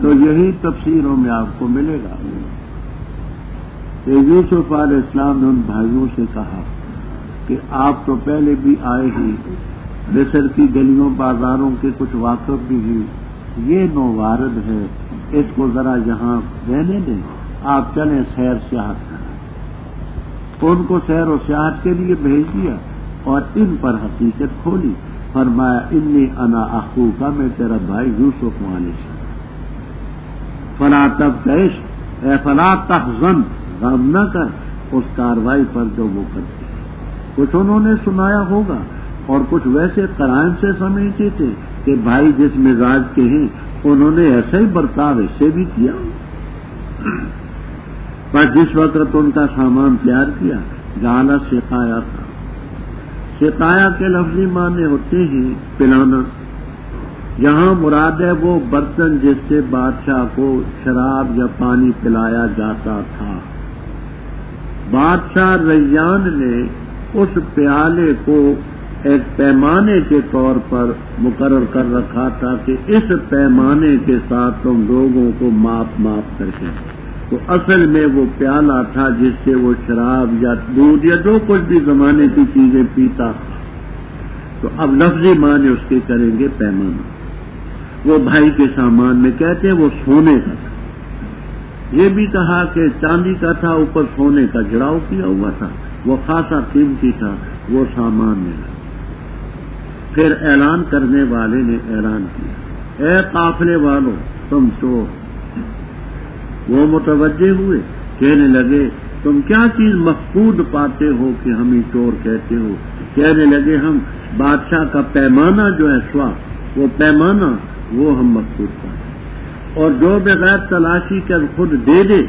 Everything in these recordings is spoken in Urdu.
تو یہی تفسیروں میں آپ کو ملے گا کہ یوسف علیہ السلام نے ان بھائیوں سے کہا کہ آپ تو پہلے بھی آئے ہی، مصر کی گلیوں بازاروں کے کچھ واقف بھی ہیں، یہ نووارد ہے، اس کو ذرا یہاں رہنے دیں، آپ چلیں سیر سیاحت کریں۔ ان کو سیر و سیاحت کے لیے بھیج دیا اور ان پر حقیقت کھولی، فرمایا انی انا اخوک، میں تیرا بھائی یوسف علیہ السلام، فلا تبتئس، اے فلا تحزن، غم نہ کر اس کاروائی پر جو وہ کرتے ہیں۔ کچھ انہوں نے سنایا ہوگا اور کچھ ویسے قرائن سے سمجھتے تھے کہ بھائی جس مزاج کے ہیں انہوں نے ایسا ہی برتاؤ اس سے بھی کیا۔ پر جس وقت ان کا سامان تیار کیا، جعل سقایا تھا۔ سقایا کے لفظی معنی ہوتے ہیں پلانا، یہاں مراد ہے وہ برتن جس سے بادشاہ کو شراب یا پانی پلایا جاتا تھا۔ بادشاہ ریان نے اس پیالے کو ایک پیمانے کے طور پر مقرر کر رکھا تھا کہ اس پیمانے کے ساتھ تم لوگوں کو ماپ کر کے، تو اصل میں وہ پیالہ تھا جس سے وہ شراب یا دودھ یا جو کچھ بھی زمانے کی چیزیں پیتا تھا۔ تو اب لفظی معنی اس کے کریں گے پیمانہ۔ وہ بھائی کے سامان میں کہتے ہیں وہ سونے کا تھا، یہ بھی کہا کہ چاندی کا تھا، اوپر سونے کا جڑاؤ کیا ہوا تھا، وہ خاصا قیمتی تھا، وہ سامان ملا۔ پھر اعلان کرنے والے نے اعلان کیا، اے قافلے والوں تم چور۔ وہ متوجہ ہوئے، کہنے لگے تم کیا چیز مفقود پاتے ہو کہ ہمیں چور کہتے ہو؟ کہنے لگے ہم بادشاہ کا پیمانہ جو ہے سوا، وہ پیمانہ وہ ہم مفقود پاتے، اور جو بغیر تلاشی کے خود دے دے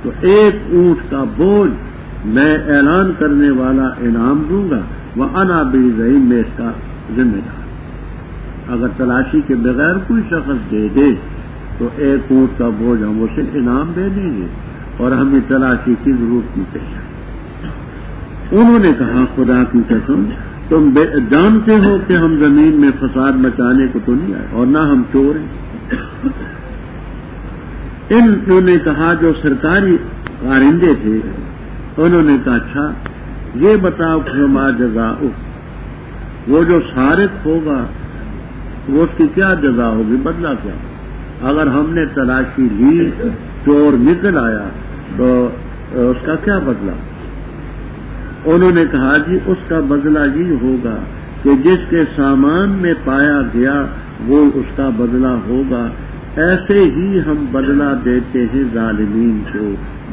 تو ایک اونٹ کا بوجھ میں اعلان کرنے والا انعام دوں گا، وَأَنَا بِالزَّعِيمِ، میں اس کا ذمہ دار۔ اگر تلاشی کے بغیر کوئی شخص دے دے تو ایک اونٹ کا بوجھ ہم اسے انعام دے دیں گے اور ہمیں تلاشی کی ضرورت نہیں پیش آئے۔ انہوں نے کہا خدا کی قسم تم جانتے ہو کہ ہم زمین میں فساد مچانے کو تو نہیں آئے اور نہ ہم چور ہیں۔ انہوں نے کہا جو سرکاری کارندے تھے، انہوں نے کہا اچھا یہ بتاؤ فما جزاؤ، وہ جو سارق ہوگا وہ اس کی کیا جزا ہوگی، بدلہ کیا؟ اگر ہم نے تلاشی لی چور نکل آیا تو اس کا کیا بدلہ؟ انہوں نے کہا جی اس کا بدلہ یہ ہوگا کہ جس کے سامان میں پایا گیا وہ اس کا بدلہ ہوگا، ایسے ہی ہم بدلہ دیتے ہیں ظالمین کو۔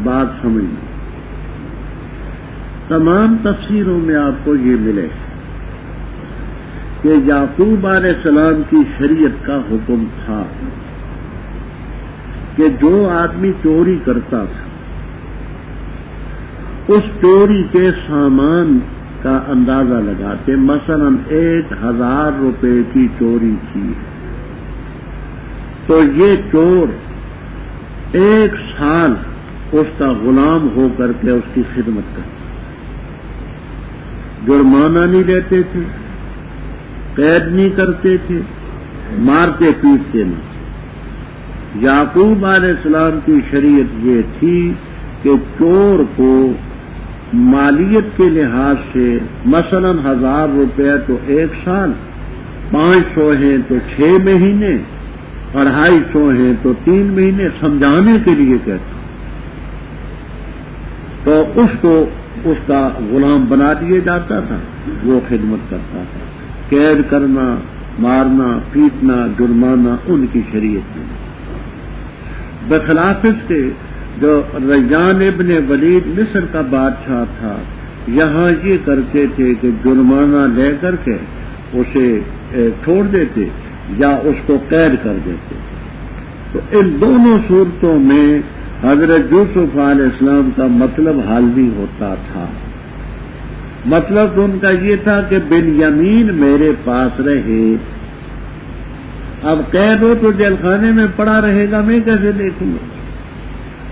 بات سمجھ لیں، تمام تفسیروں میں آپ کو یہ ملے کہ یعقوب علیہ السلام کی شریعت کا حکم تھا کہ جو آدمی چوری کرتا تھا اس چوری کے سامان کا اندازہ لگاتے، مثلا 1000 روپے کی چوری کی تو یہ چور 1 سال اس کا غلام ہو کر کے اس کی خدمت کرتا، جرمانہ نہیں لیتے تھے، قید نہیں کرتے تھے، مارتے پیٹتے نہیں۔ یعقوب علیہ السلام کی شریعت یہ تھی کہ چور کو مالیت کے لحاظ سے مثلا 1000 روپے تو 1 سال، 500 ہیں تو 6 مہینے، 250 ہیں تو 3 مہینے، سمجھانے کے لیے کہتا تو اس کو اس کا غلام بنا دیا جاتا تھا، وہ خدمت کرتا تھا۔ قید کرنا، مارنا، پیٹنا، جرمانہ ان کی شریعت میں۔ بخلاف اس کے جو ریان ابن ولید مصر کا بادشاہ تھا، یہاں یہ کرتے تھے کہ جرمانہ لے کر کے اسے چھوڑ دیتے یا اس کو قید کر دیتے۔ تو ان دونوں صورتوں میں حضرت یوسف علیہ السلام کا مطلب حل نہیں ہوتا تھا۔ مطلب ان کا یہ تھا کہ بنیامین میرے پاس رہے، اب قید ہو تو جیل خانے میں پڑا رہے گا، میں کیسے دیکھوں گا؟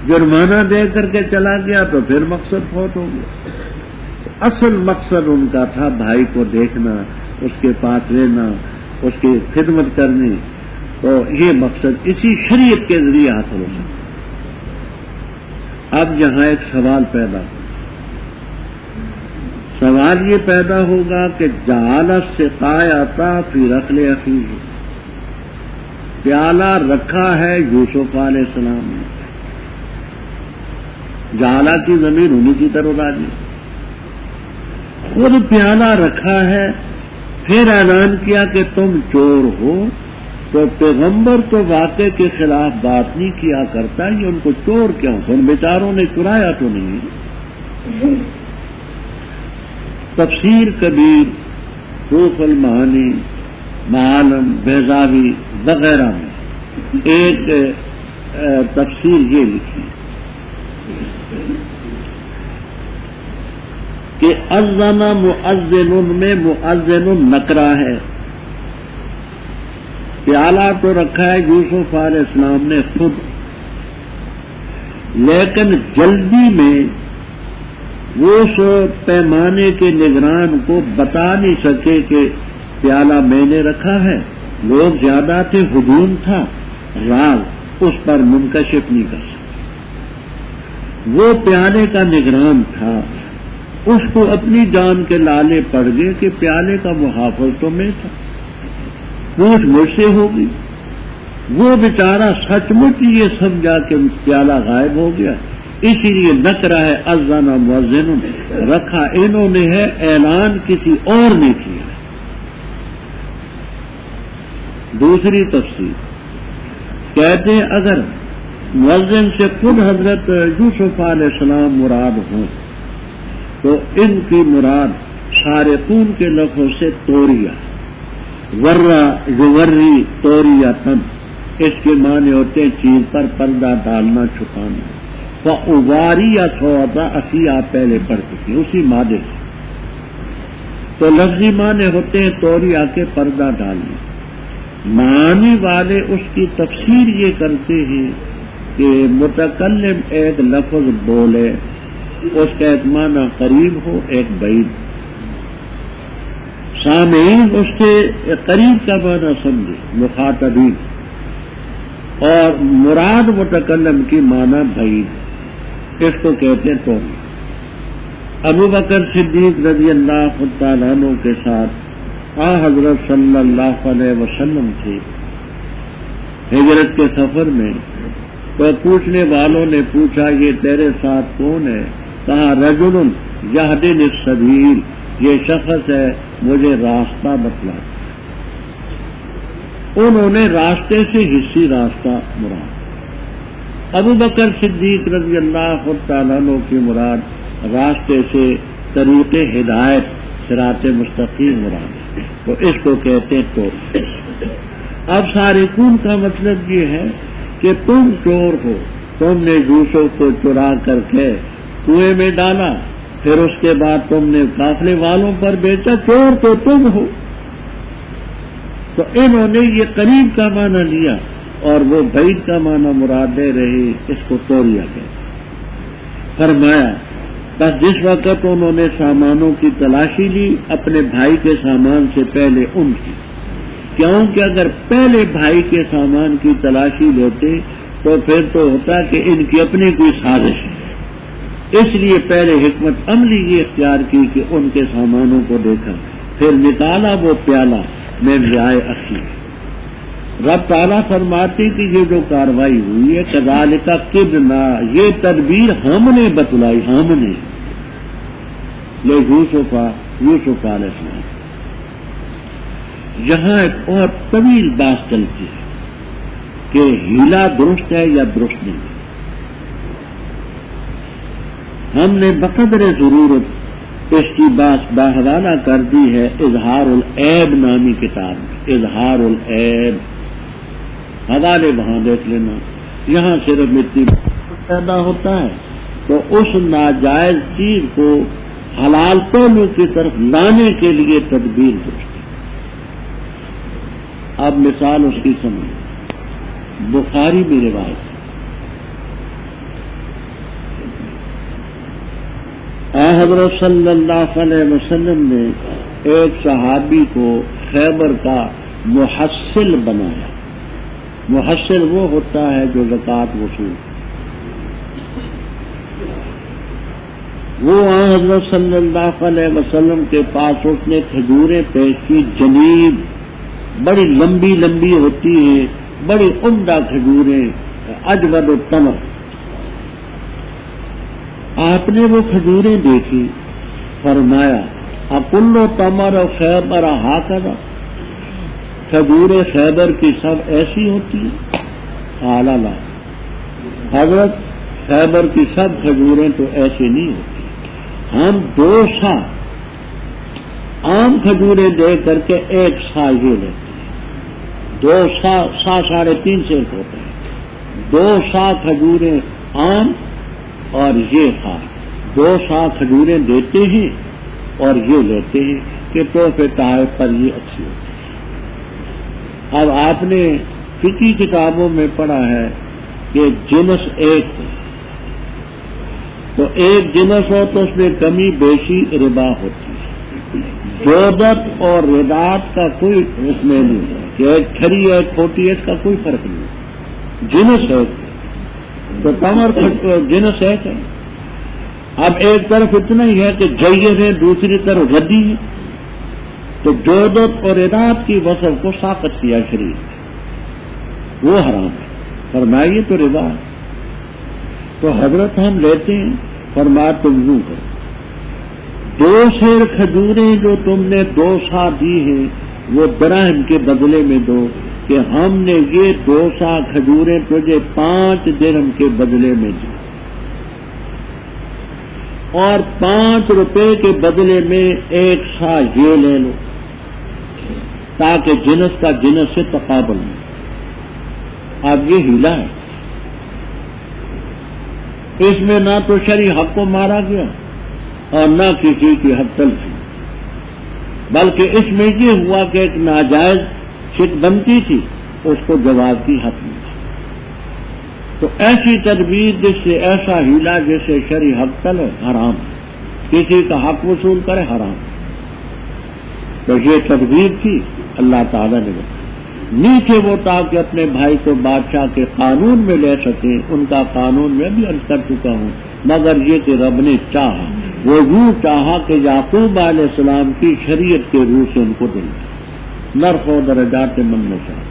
جرمانہ دے کر کے چلا گیا تو پھر مقصد فوت ہو گیا۔ اصل مقصد ان کا تھا بھائی کو دیکھنا، اس کے پاس رہنا، اس کی خدمت کرنی، تو یہ مقصد اسی شریعت کے ذریعے حاصل ہو سکتا. اب یہاں ایک سوال پیدا ہو. سوال یہ پیدا ہوگا کہ جعل السقایۃ فی رحل اخیہ، پیالہ رکھا ہے یوسف علیہ السلام نے. جعلہ کی ضمیر انہی کی طرف راجی. خود پیالہ رکھا ہے، پھر اعلان کیا کہ تم چور ہو، تو پیغمبر تو واقعے کے خلاف بات نہیں کیا کرتا، یہ ان کو چور کیوں؟ ان بیچاروں نے چرایا تو نہیں. تفسیر کبیر، روح المعانی، معالم، بیضاوی وغیرہ میں ایک تفسیر یہ لکھی کہ اذن مؤذن میں مؤذن نکرہ ہے. پیالہ تو رکھا ہے یوسف علیہ السلام نے خود، لیکن جلدی میں وہ پیمانے کے نگران کو بتا نہیں سکے کہ پیالہ میں نے رکھا ہے. لوگ زیادہ تھے، ہجوم تھا، راز اس پر منکشف نہیں کر سکے. وہ پیالے کا نگران تھا، اس کو اپنی جان کے لالے پڑ گئے کہ پیالے کا محافظ تو میں تھا، پوچھ مجھ سے ہوگی. وہ بیچارہ سچ مچ یہ سمجھا کہ پیالہ غائب ہو گیا، اسی لیے نکرہ ہے اذن مؤذن رکھا انہوں نے ہے، اعلان کسی اور نے کیا. دوسری تفسیر کہتے ہیں اگر مؤذن سے خود حضرت یوسف علیہ السلام مراد ہوں تو ان کی مراد سارقون کے لفظ سے توریہ، ورہ یوری توریۃً، اس کے معنی ہوتے ہیں چیز پر پردہ ڈالنا، چھپانا. فَأُوَارِيَ سَوْدَ اسی آپ پہلے پڑھ چکے اسی مادے سے. تو لفظی معنی ہوتے ہیں توریہ کے پردہ ڈالنا. معنی والے اس کی تفسیر یہ کرتے ہیں کہ متکلم ایک لفظ بولے، اس کا ایک معنی قریب ہو، ایک بعید. سامعین اس کے قریب کا معنی سمجھے، مخاطبین، اور مراد متکلم کی معنی بعید. اس کو کہتے ہیں توری. ابو بکر صدیق رضی اللہ تعالیٰ عنہ کے ساتھ حضرت صلی اللہ علیہ وسلم تھے ہجرت کے سفر میں، تو پوچھنے والوں نے پوچھا یہ تیرے ساتھ کون ہے؟ کہا رجل یہدن السبیل، یہ شخص ہے مجھے راستہ بتلاتا. انہوں نے راستے سے حصی راستہ مراد. ابو بکر صدیق رضی اللہ تعالیٰ عنہ کی مراد راستے سے طریق ہدایت صراط مستقیم مراد ہے. تو اس کو کہتے ہیں چور. اب سارقون کا مطلب یہ ہے کہ تم چور ہو، تم نے یوسف کو چرا کر کے کنویں میں ڈالا، پھر اس کے بعد تم نے قافلے والوں پر بیچا، چور تو تم ہو. تو انہوں نے یہ قریب کا معنی لیا اور وہ بعید کا معنی مراد دے رہے، اس کو توریہ کہتے. فرمایا بس جس وقت انہوں نے سامانوں کی تلاشی لی، اپنے بھائی کے سامان سے پہلے ان کی، کیونکہ اگر پہلے بھائی کے سامان کی تلاشی لیتے تو پھر تو ہوتا کہ ان کی اپنی کوئی سازش ہے. اس لیے پہلے حکمت عملی یہ اختیار کی کہ ان کے سامانوں کو دیکھا، پھر نکالا وہ پیالہ میں رعائے اخی. رب تعالیٰ فرماتے کہ یہ جو کاروائی ہوئی ہے کذالک کدنا، یہ تدبیر ہم نے بتلائی، ہم نے یوسف علیہ السلام. یہاں ایک اور طویل بات چلتی ہے کہ ہیلا درست ہے یا درست نہیں. ہم نے بقدر ضرورت اس کی بات باحوالہ کر دی ہے اظہار العیب نامی کتاب میں. اظہار العیب حوالے وہاں دیکھ لینا. یہاں صرف مٹی پیدا ہوتا ہے تو اس ناجائز چیز کو حلال پہلو کی طرف لانے کے لیے تدبیر درست ہے. اب مثال اس کی سمجھ. بخاری میں روایت حضرت صلی اللہ علیہ وسلم نے ایک صحابی کو خیبر کا محصل بنایا. محصل وہ ہوتا ہے جو زکوٰۃ وصول. وہ حضرت صلی اللہ علیہ وسلم کے پاس اس نے کھجوریں پیش کی، جنیب، بڑی لمبی لمبی ہوتی ہیں، بڑی عمدہ کھجوریں، اجود التمر. آپ نے وہ کھجوریں دیکھی، فرمایا اکل تمر خیبر ہاکذا، کھجوریں خیبر کی سب ایسی ہوتی ہیں؟ قال لا، حضرت خیبر کی سب کھجوریں تو ایسی نہیں ہوتی. ہم 2 سا عام کھجوریں دے کر کے 1 سا یہ لیتے ہیں. 2 سا 3.5 سے ہوتے ہیں. 2 سا کھجوریں عام اور یہ خاص. 2 سا کھجوریں دیتے ہیں اور یہ لیتے ہیں کہ تحفے تحائف پر یہ اچھی ہوتی ہے. اب آپ نے فقہی کتابوں میں پڑھا ہے کہ جنس ایک ہے، تو ایک جنس ہو تو اس میں کمی بیشی ربا ہوتی ہے. جودت اور ردات کا کوئی اس میں نہیں ہے کہ ایک کھری ہے ایک کھوٹی ہے، اس کا کوئی فرق نہیں ہے. جنس ایک ہے تو تمر جنس ایک ہے. اب ایک طرف اتنا ہی ہے کہ جید ہے، دوسری طرف ردی ہے، تو جودت اور ردات کی وصف کو ساقط کیا شریعت، وہ حرام ہے. فرمائیے تو ربا ہے. تو حضرت ہم لیتے ہیں، فرمایا تم یوں کرو، 2 سیر کھجوریں جو تم نے 2 سا دی ہیں وہ دراہم کے بدلے میں دو، کہ ہم نے یہ 2 سا کھجوریں تجھے 5 درہم کے بدلے میں دی، اور 5 روپے کے بدلے میں 1 سا یہ لے لو، تاکہ جنس کا جنس سے تقابل ہو. اب یہ ہیلا ہے، اس میں نہ تو شرعی حق کو مارا گیا اور نہ کسی کی حق تلفی، بلکہ اس میں یہ ہوا کہ ایک ناجائز شک بنتی تھی، اس کو جواب کی حق ملا. تو ایسی تدبیر جس سے ایسا ہیلا جیسے شرعی حق تلے حرام، کسی کا حق وصول کرے حرام. تو یہ تدبیر تھی اللہ تعالیٰ نے بتائی. نیچے وہ تاکہ اپنے بھائی کو بادشاہ کے قانون میں لے سکیں، ان کا قانون میں بھی عرض کر چکا ہوں، مگر یہ کہ رب نے چاہا، وہ یوں چاہا کہ یعقوب علیہ السلام کی شریعت کے روح سے ان کو دل دیا. نرفع درجات من نشاء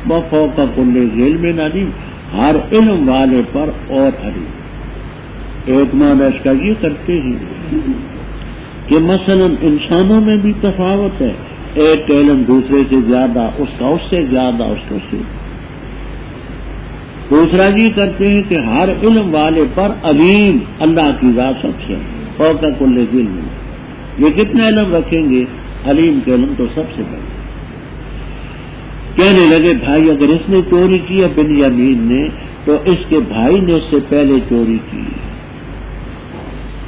وفوق کل ذی علم علیم، ہر علم والے پر اور علیم. ایک معنی اس کا یہ کرتے ہیں کہ مثلا انسانوں میں بھی تفاوت ہے، ایک علم دوسرے سے زیادہ، اس کا اس سے زیادہ، اس کا اس سے. دوسرا یہ کرتے ہیں کہ ہر علم والے پر علیم، اللہ کی ذات سب سے فوق کل ذی علم. یہ کتنے علم رکھیں گے؟ علیم کے علم تو سب سے بڑے. کہنے لگے بھائی اگر اس نے چوری کی ہے بنیامین نے، تو اس کے بھائی نے اس سے پہلے چوری کی.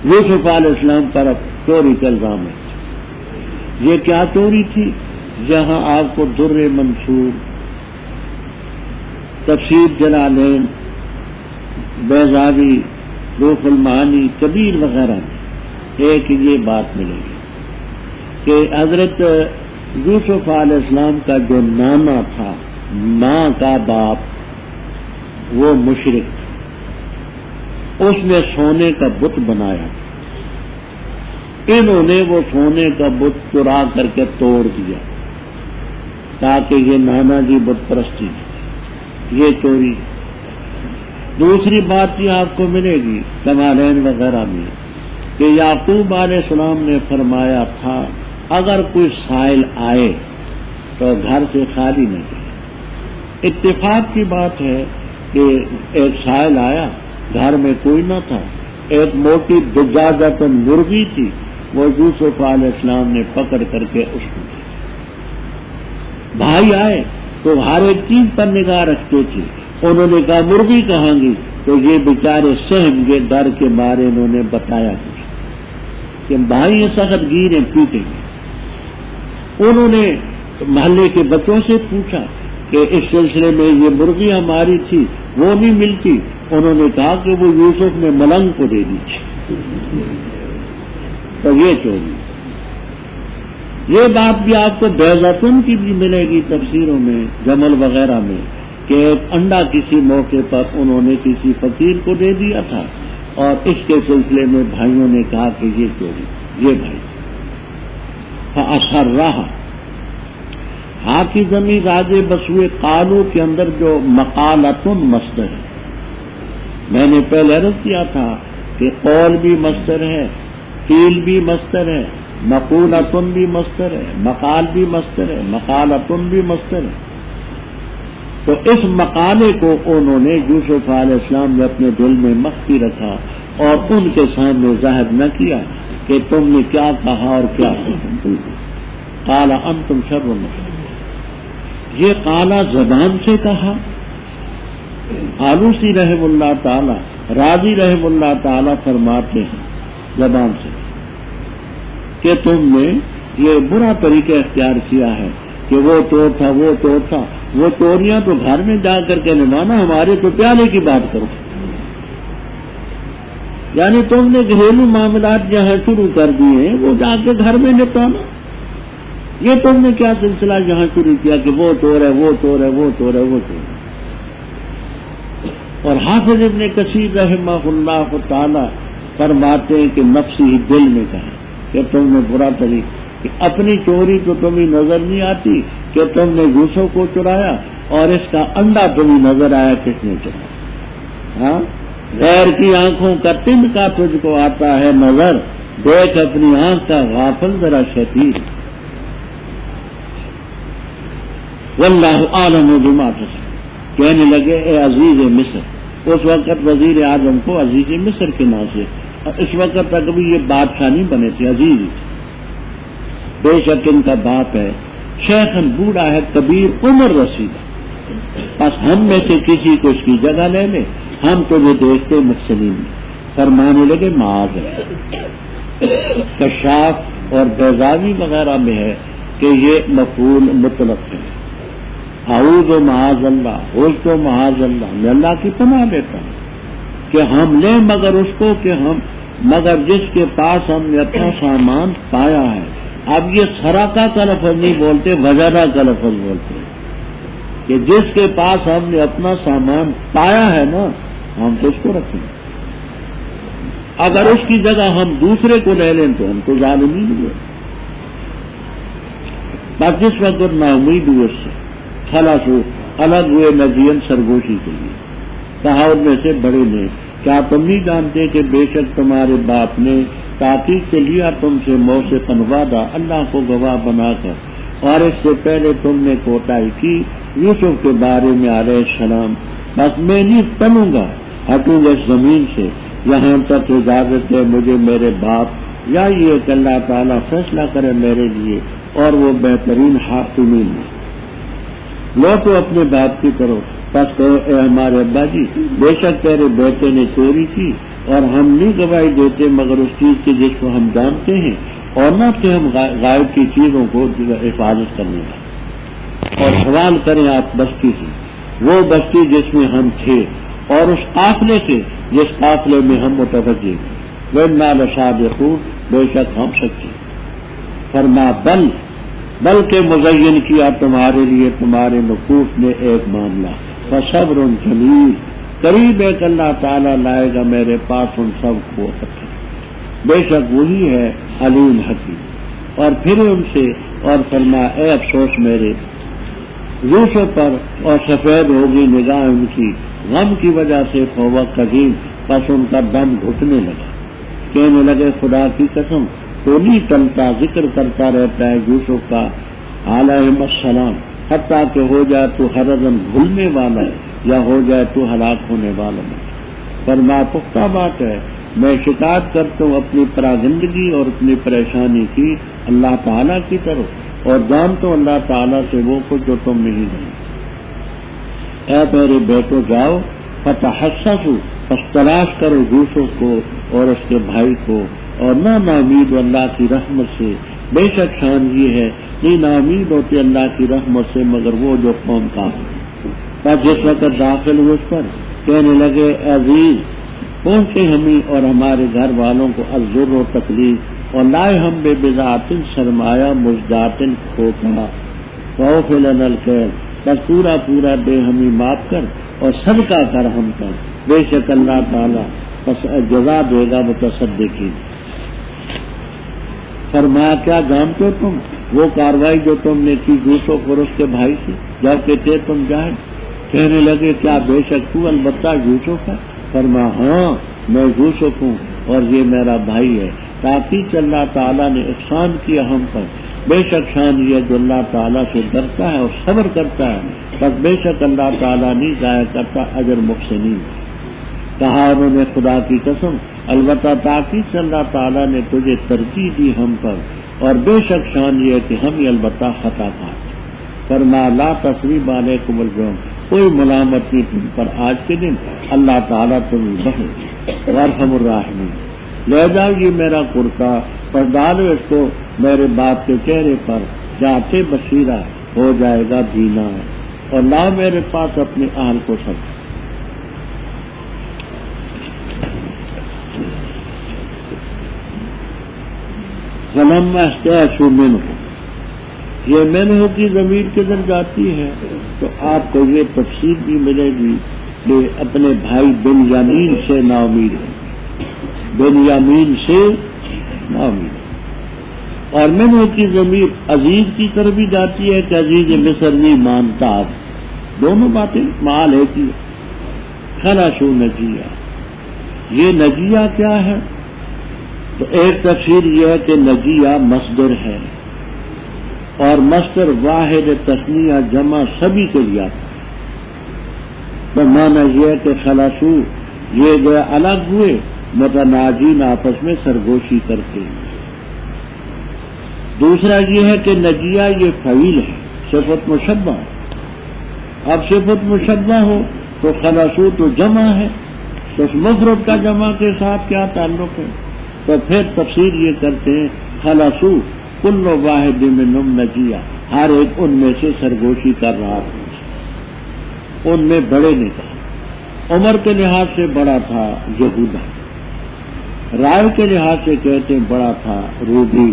یوسف علیہ السلام پر چوری کا الزام ہے. یہ کیا چوری تھی؟ جہاں آپ کو در منصور، تفسیر جلالین، بیضاوی، روح المعانی، کبیر وغیرہ میں ایک یہ بات ملے گی کہ حضرت یوسف علیہ السلام کا جو نانا تھا، ماں کا باپ، وہ مشرک تھا، اس نے سونے کا بت بنایا. انہوں نے وہ سونے کا بت چرا کر کے توڑ دیا تاکہ یہ نانا جی بت پرستی، یہ چوری. دوسری بات یہ آپ کو ملے گی کمالین وغیرہ میں کہ یعقوب علیہ السلام نے فرمایا تھا اگر کوئی سائل آئے تو گھر سے خالی نہ جائے. اتفاق کی بات ہے کہ ایک سائل آیا، گھر میں کوئی نہ تھا، ایک موٹی دجاجہ مرغی تھی، وہ یوسف علیہ السلام نے پکڑ کر کے اس کو دیا. بھائی آئے تو ہر ایک چیز پر نگاہ رکھتے تھے. انہوں نے کہا مرغی کہاں گئی؟ تو یہ بیچارے سہم گئے، ڈر کے مارے انہوں نے بتایا کچھ کہ بھائی سخت گیر ہیں، پیٹیں گے. انہوں نے محلے کے بچوں سے پوچھا کہ اس سلسلے میں یہ مرغی ہماری تھی، وہ نہیں ملتی. انہوں نے کہا کہ وہ یوسف نے ملنگ کو دے دی. تو یہ چوری. یہ بات بھی آپ کو بیضتن کی بھی ملے گی تفسیروں میں، جمل وغیرہ میں، کہ ایک انڈا کسی موقع پر انہوں نے کسی فقیر کو دے دیا تھا، اور اس کے سلسلے میں بھائیوں نے کہا کہ یہ چوری، یہ بھائی فأسرها ہاں کی زمین راجے بسوئے قالو کے اندر جو مقالتن مصدر ہے، میں نے پہلے عرض کیا تھا کہ قول بھی مصدر ہے، قیل بھی مصدر ہے، مقولتن بھی مصدر ہے، مقال بھی مصدر ہے، مقالتن بھی مصدر ہے۔ تو اس مقالے کو انہوں نے یوسف علیہ السلام نے اپنے دل میں مخفی رکھا اور ان کے سامنے ظاہر نہ کیا کہ تم نے کیا کہا اور کیا کہا۔ قال انتم شر مکانا، یہ قالا زبان سے کہا۔ آلوسی رحم اللہ تعالی، راضی رحم اللہ تعالی فرماتے ہیں زبان سے کہ تم نے یہ برا طریقہ اختیار کیا ہے کہ وہ چور تھا، وہ چور تھا، وہ چوریاں تو گھر میں جا کر کے نمانا، ہمارے تو پیالے کی بات کرو۔ یعنی تم نے گھریلو معاملات جہاں شروع کر دیے ہیں وہ جا کے گھر میں نپٹانا۔ یہ تم نے کیا سلسلہ یہاں شروع کیا کہ وہ چور ہے، وہ چور ہے، وہ چور ہے، وہ چور ہے۔ اور حافظ ابن کثیر رحمہ اللہ تعالی فرماتے ہیں کہ نفسی دل میں کہا کہ تم نے برا طریقہ کہ اپنی چوری تو تمہیں نظر نہیں آتی کہ تم نے یوسف کو چرایا، اور اس کا انڈا تمہیں نظر آیا کس نے چرایا۔ ہاں، غیر کی آنکھوں کا تن کا تجھ کو آتا ہے نظر، دیکھ اپنی آنکھ کا غافل ذرا شتیر۔ واللہ عالم بما تصنعون، کہنے لگے اے عزیز مصر، اس وقت وزیر اعظم کو عزیز مصر کے نام سے، اس وقت تک بھی یہ بادشاہ نہیں بنے تھے، عزیز، بے شک ان کا باپ ہے شیخن بوڑھا ہے، کبیر عمر رسیدہ، بس ہم میں سے کسی کو اس کی جگہ لے لے، ہم تو یہ دیکھتے محسنین میں۔ فرمانے لگے معاذ اللہ۔ کشاف اور بیضاوی وغیرہ میں ہے کہ یہ مفعول مطلق ہے، اعوذ معاذ اللہ، ہوش تو معاذ اللہ، میں اللہ کی پناہ لیتا ہوں کہ ہم لیں مگر اس کو کہ ہم مگر جس کے پاس ہم نے اپنا سامان پایا ہے۔ اب یہ سرقہ کا لفظ نہیں بولتے، وجدہ کا لفظ بولتے کہ جس کے پاس ہم نے اپنا سامان پایا ہے نا، ہم تو اس کو رکھیں، اگر اس کی جگہ ہم دوسرے کو لے لیں تو ہم تو ظالمین ہوئے۔ بس جس وقت نا امید ہوئے اس سے خلاص ہو، الگ ہوئے نزین سرگوشی کے لیے، کہا ان میں سے بڑے نے کیا تم نہیں جانتے کہ بے شک تمہارے باپ نے تحقیق سے لیا تم سے موثقاً وعدہ، اللہ کو گواہ بنا کر، اور اس سے پہلے تم نے کوتاہی کی یوسف کے بارے میں علیہ السلام، بس میں نہیں ٹلوں گا، ہٹوں گا اس زمین سے یہاں تک اجازت ہے مجھے میرے باپ، یا یہ کہ اللہ تعالیٰ فیصلہ کرے میرے لیے، اور وہ بہترین حاکمین ہے۔ لوٹو اپنے باپ کی طرف، بس کہو اے ہمارے ابا جی، بے شک تیرے بیٹے نے چوری کی، اور ہم نہیں گواہی دیتے مگر اس چیز کی جس کو ہم جانتے ہیں، اور نہ کہ ہم غائب کی چیزوں کو حفاظت کرنے کا۔ اور سوال کریں آپ بستی سے، وہ بستی جس میں ہم تھے، اور اس قافلے سے جس قافلے میں ہم متوجہ تھے، وَإِنَّا لَصَادِقُونَ، بے شک ہم سچے۔ فرما بلکہ مزین کیا تمہارے لیے تمہارے نفوس نے ایک معاملہ، فصبر جمیل، قریب ہے کہ اللہ تعالیٰ لائے گا میرے پاس ان سب کو اکٹھا، بے شک وہی ہے علیم حکیم۔ اور پھر ان سے اور فرما اے افسوس میرے یوسف پر، اور سفید ہوگی نگاہ ان کی غم کی وجہ سے، فہو قدیم، بس ان کا دم گھٹنے لگا، کہنے لگے خدا کی قسم تو نہیں ٹلتا، ذکر کرتا رہتا ہے یوسف کا علیہ السلام، حتیٰ کہ ہو جائے تو ہرزن بھولنے والا ہے، یا ہو جائے تو ہلاک ہونے والا ہے۔ فرما پختہ بات ہے، میں شکایت کرتا ہوں اپنی پراگندگی اور اپنی پریشانی کی اللہ تعالیٰ کی طرف، اور جانتا ہوں اللہ تعالیٰ سے وہ کچھ جو تم نہیں جانتے۔ اے میرے بیٹو جاؤ، فتحسسوا، پس تلاش کرو یوسف کو اور اس کے بھائی کو، اور نہ نامید اللہ کی رحمت سے، بے شک شان یہ ہے نہیں نامید ہوتے اللہ کی رحمت سے مگر وہ جو قوم کا ہے۔ بس جس وقت داخل ہوئے اس پر کہنے لگے عزیز، پہنچے ہمیں اور ہمارے گھر والوں کو الضر و تکلیف، اور لائے ہم بے بضاعت سرمایہ مزدات کھوتا، فوفلن الکیل، بس پورا پورا بے ہمیں معاف کر اور صدقہ کر ہم پر، بے شک اللہ تعالیٰ جزا دے گا متصدقین۔ فرمایا کیا جانتے ہو تم وہ کاروائی جو تم نے کی یوسف اور اس کے بھائی سے جبکہ تھے تم جاہل؟ کہنے لگے کیا بے شک تو البتہ یوسف ہے؟ فرمایا ہاں میں یوسف ہوں اور یہ میرا بھائی ہے۔ تاکہ اللہ تعالیٰ نے احسان کیا ہم پر، بے شک شان یہ جو اللہ تعالیٰ سے ڈرتا ہے اور صبر کرتا ہے، بس بے شک اللہ تعالیٰ نہیں ضائع کرتا اجر محسنین۔ کہا انہوں نے خدا کی قسم البتہ تاکید سے اللہ تعالیٰ نے تجھے ترجیح دی ہم پر، اور بے شک شان یہ کہ ہم ہی البتہ خطا کار۔ فرمایا لا تثریب علیکم اليوم، کوئی ملامت نہیں تم پر آج کے دن، اللہ تعالیٰ تمہیں بخشے وارحم الراحمین۔ لے جاؤ یہ میرا کرتا پر ڈالو اس کو میرے باپ کے چہرے پر، جاتے بصیرہ ہو جائے گا بینا، اور لاؤ میرے پاس اپنے اہل کو سب۔ فلما استيئسوا منه، یہ منہ کی ضمیر کدھر جاتی ہے تو آپ کو یہ تفصیل بھی ملے گی کہ اپنے بھائی بنیامین سے نا امید ہے، بنیامین سے نا امید۔ اور منہ کی ضمیر عزیز کی طرف بھی جاتی ہے کہ عزیز مصر نہیں مانتا، دونوں باتیں مال ہے کی۔ خلصوا نجیہ، یہ نجیہ کیا ہے؟ تو ایک تفسیر یہ ہے کہ نجیہ مصدر ہے، اور مصدر واحد تثنیہ جمع سبھی کے لیے آتا ہے۔ تو معنی یہ ہے کہ خلصو یہ جو الگ ہوئے متناجین آپس میں سرگوشی کرتے ہیں۔ دوسرا یہ ہے کہ نجیہ یہ فعیل ہے، صفت مشبہ۔ اب صفت مشبہ ہو تو خلصو تو جمع ہے، تو مفرد کا جمع کے ساتھ کیا تعلق ہے؟ تو پھر تفسیر یہ کرتے ہیں خلصو کل واحد منہم نجیہ، ہر ایک ان میں سے سرگوشی کر رہا تھا۔ ان میں بڑے نے کہا، عمر کے لحاظ سے بڑا تھا یہودا، رائے کے لحاظ سے کہتے ہیں بڑا تھا روبی،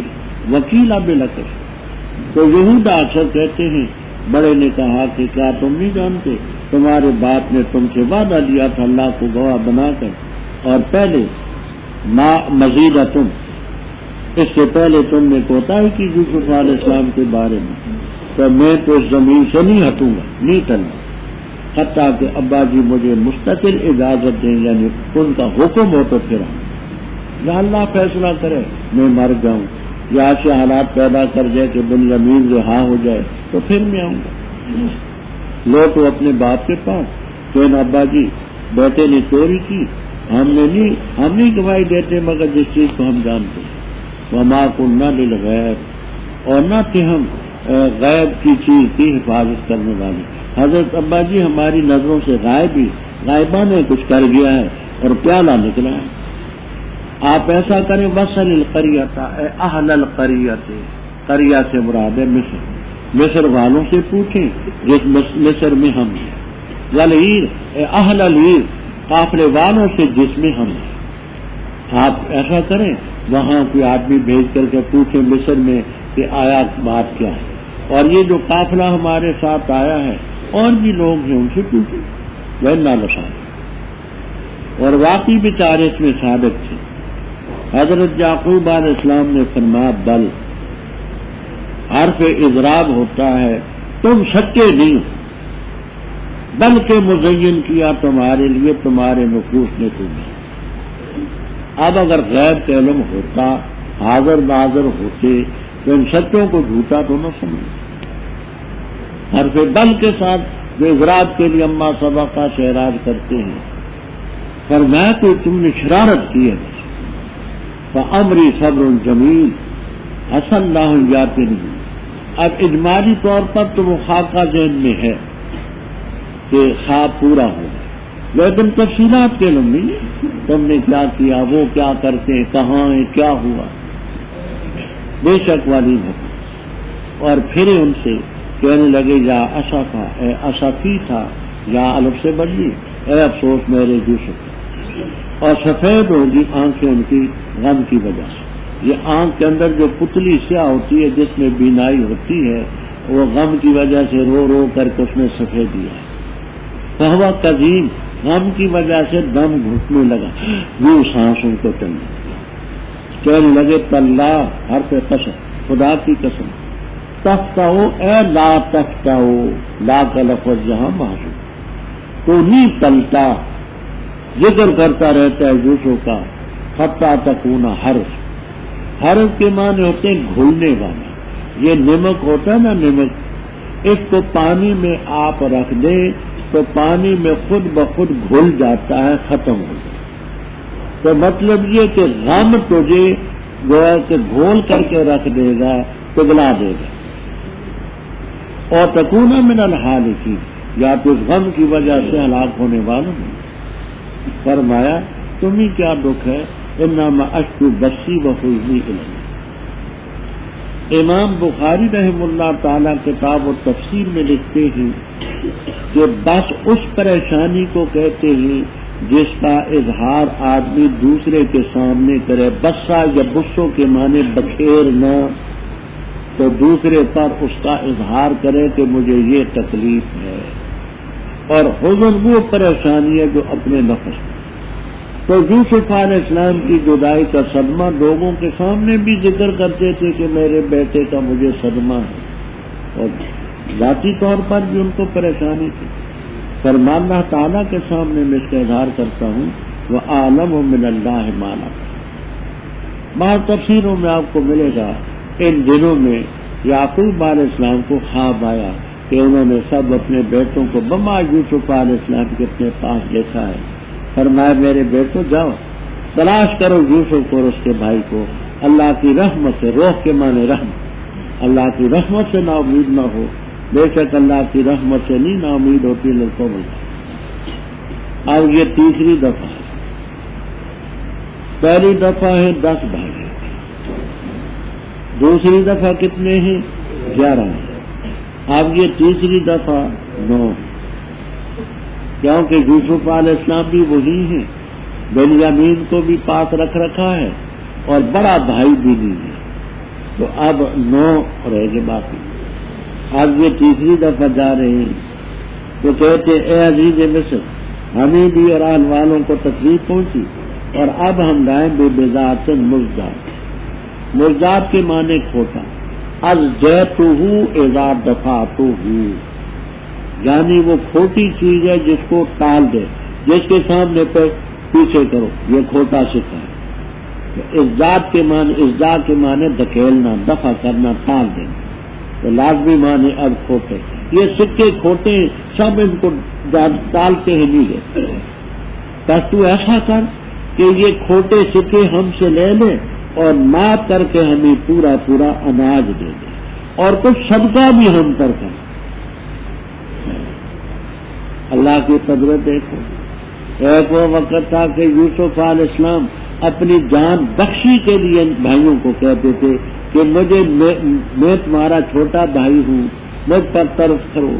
وکیل بلکش۔ تو یہودا اکثر کہتے ہیں بڑے نے کہا کہ کیا تم نہیں جانتے تمہارے باپ نے تم سے وعدہ لیا تھا اللہ کو گواہ بنا کر، اور پہلے مزید تم اس سے پہلے تم نے کوتاہی کی یوسف علیہ السلام کے بارے میں، تو میں تو اس زمین سے نہیں ہٹوں گا، نہیں ٹلنا، حتیٰ کہ ابا جی مجھے مستقل اجازت دیں، یعنی ان کا حکم ہو تو پھر آؤں، یا اللہ فیصلہ کرے میں مر جاؤں، یا ایسے حالات پیدا کر دے کہ بنیامین رہا ہو جائے تو پھر میں آؤں گا۔ لوٹو اپنے باپ کے پاس کہ ابا جی بیٹے نے چوری کی، ہم نہیں گواہی دیتے مگر جس چیز کو ہم جانتے ہیں، وما كنا للغیب، اور نہ تھے ہم غیب کی چیز کی حفاظت کرنے والے۔ حضرت ابا جی ہماری نظروں سے غائبانہ کچھ کر گیا ہے اور پیالہ نکلا ہے۔ آپ ایسا کریں وصل القریۃ، اے اہل القریۃ، قریہ سے مراد ہے مصر والوں سے پوچھیں جس مصر میں ہم ہیں، والعیر، اے اہل العیر، قافلے والوں سے جس میں ہم ہیں۔ آپ ایسا کریں وہاں کوئی آدمی بھیج کر کے پوچھیں مصر میں کہ آیا بات کیا ہے، اور یہ جو قافلہ ہمارے ساتھ آیا ہے اور بھی لوگ ہیں ان سے پوچھیں، وَإِنَّا لَصَادِقُونَ۔ اور واقعی بیچارے اس میں صادق تھے۔ حضرت یعقوب علیہ السلام نے فرمایا بل، حرف اضراب ہوتا ہے تم سچے نہیں ہو، بلکہ مزین کیا تمہارے لیے تمہارے نفوس نے تمہیں۔ اب اگر غیب کا علم ہوتا، حاضر ناظر ہوتے تو ان سچوں کو جھوٹا تو نہ سمجھے۔ حرف بل کے ساتھ جو اضراب کے لیے اما سبقہ سے اعراض کرتے ہیں، فرمایا کہ تم نے شرارت کی ہے، فَأَمْرِي صَبْرٌ جَمِيلٌ عَسَى اللَّهُ يَأْتِيَنِي۔ اب اجمالی طور پر تو وہ خاکہ ذہن میں ہے کہ خواب پورا ہو، لیکن تفصیلات کے علم نہیں ہے، تم نے کیا کیا، وہ کیا کرتے ہیں، کہاں ہیں، کیا ہوا، بے شک والی ہے۔ اور پھر ان سے کہنے لگے یا اسفا، اے اسفی تھا، یا الف سے بدلی، اے افسوس میرے یوسف، اور سفید ہوگی آنکھیں ان کی غم کی وجہ سے۔ یہ آنکھ کے اندر جو پتلی سیاہ ہوتی ہے جس میں بینائی ہوتی ہے، وہ غم کی وجہ سے رو رو کر کے اس نے سفید دیا. فہو قدیم، غم کی وجہ سے دم گھٹنے لگا، یوں سانسوں کو چلنے کہنے لگے تاللہ، حرف قسم، خدا کی قسم، تفتحو اے لا تفتحو، لا کا لفظ یہاں محسوس، تو نہیں پلتا، ذکر کرتا رہتا ہے یوسف کا، حتی تکون حرف. حرف کے معنی ہوتے ہیں گھلنے والا. یہ نمک ہوتا ہے نا، نمک، اس کو پانی میں آپ رکھ دیں تو پانی میں خود بخود گھل جاتا ہے، ختم ہو جاتا ہے. تو مطلب یہ کہ غم تجھے گویا کہ گھول کر کے رکھ دے گا، پگھلا دے گا. اور تکون من الہالکین، یا تو اس غم کی وجہ سے ہلاک ہونے والوں نے. فرمایا تمہیں کیا دکھ ہے، انما اشکو بثی وحزنی الیہ. امام بخاری رحم اللہ تعالی کتاب و تفسیر میں لکھتے ہیں کہ بس اس پریشانی کو کہتے ہیں جس کا اظہار آدمی دوسرے کے سامنے کرے. بسا یا بسوں کے معنی بکھیرنا، تو دوسرے پر اس کا اظہار کرے کہ مجھے یہ تکلیف ہے. اور حزن وہ پریشانی ہے جو اپنے نفس میں. تو یوسف علیہ السلام کی جدائی کا صدمہ لوگوں کے سامنے بھی ذکر کرتے تھے کہ میرے بیٹے کا مجھے صدمہ ہے، اور ذاتی طور پر بھی ان کو پریشانی تھی. فرمان اللہ تعالیٰ کے سامنے میں اس کا اظہار کرتا ہوں، وَأَعْلَمُ مِنَ اللَّهِ مَا لَا تَعْلَمُونَ. بعض تفسیروں میں آپ کو ملے گا ان دنوں میں یعقوب علیہ السلام کو خواب آیا کہ انہوں نے سب اپنے بیٹوں کو بما یوسف علیہ السلام کے اپنے پاس دیکھا ہے. فرمایا میرے بیٹو جاؤ تلاش کرو یوسف کو اور اس کے بھائی کو، اللہ کی رحمت سے، روح کے معنی رحم، اللہ کی رحمت سے نا امید نہ ہو، بے شک اللہ کی رحمت سے نہیں نا امید ہوتی لڑکوں میں. اب یہ تیسری دفعہ ہے. پہلی دفعہ ہے 10 بھائی، دوسری دفعہ کتنے ہیں؟ 11 ہیں. اب یہ تیسری دفعہ 9، کیونکہ یوسف علیہ السلام بھی وہی ہیں، بنیامین کو بھی پاس رکھ رکھا ہے اور بڑا بھائی بھی نہیں ہے. تو اب 9 رہ گئے باقی. اب یہ تیسری دفعہ جا رہے ہیں تو کہتے اے عزیز مصر، ہمیں بھی اور اہل والوں کو تکلیف پہنچی اور اب ہم لائیں بے بذات مزداد. مزداد کے معنی کھوٹا. از جیتہ اذا دفعتہ، یعنی وہ کھوٹی چیز ہے جس کو ٹال دے، جس کے سامنے پہ پیچھے کرو، یہ کھوٹا سکہ ہے. ازداد کے معنی دھکیلنا، دفع کرنا، ٹال دینا. تو لازمی معنی اب کھوٹے. یہ سکے کھوٹے سب ان کو ٹالتے ہیں نہیں. بس تو ایسا کر کہ یہ کھوٹے سکے ہم سے لے لے اور مات کر کے ہمیں پورا پورا اناج دے دے اور کچھ صدقہ بھی ہم پر کر. اللہ کی قدرت دیکھو. ایک وہ وقت تھا کہ یوسف علیہ السلام اپنی جان بخشی کے لیے بھائیوں کو کہتے تھے کہ میں تمہارا چھوٹا بھائی ہوں، مجھ پر ترس کرو.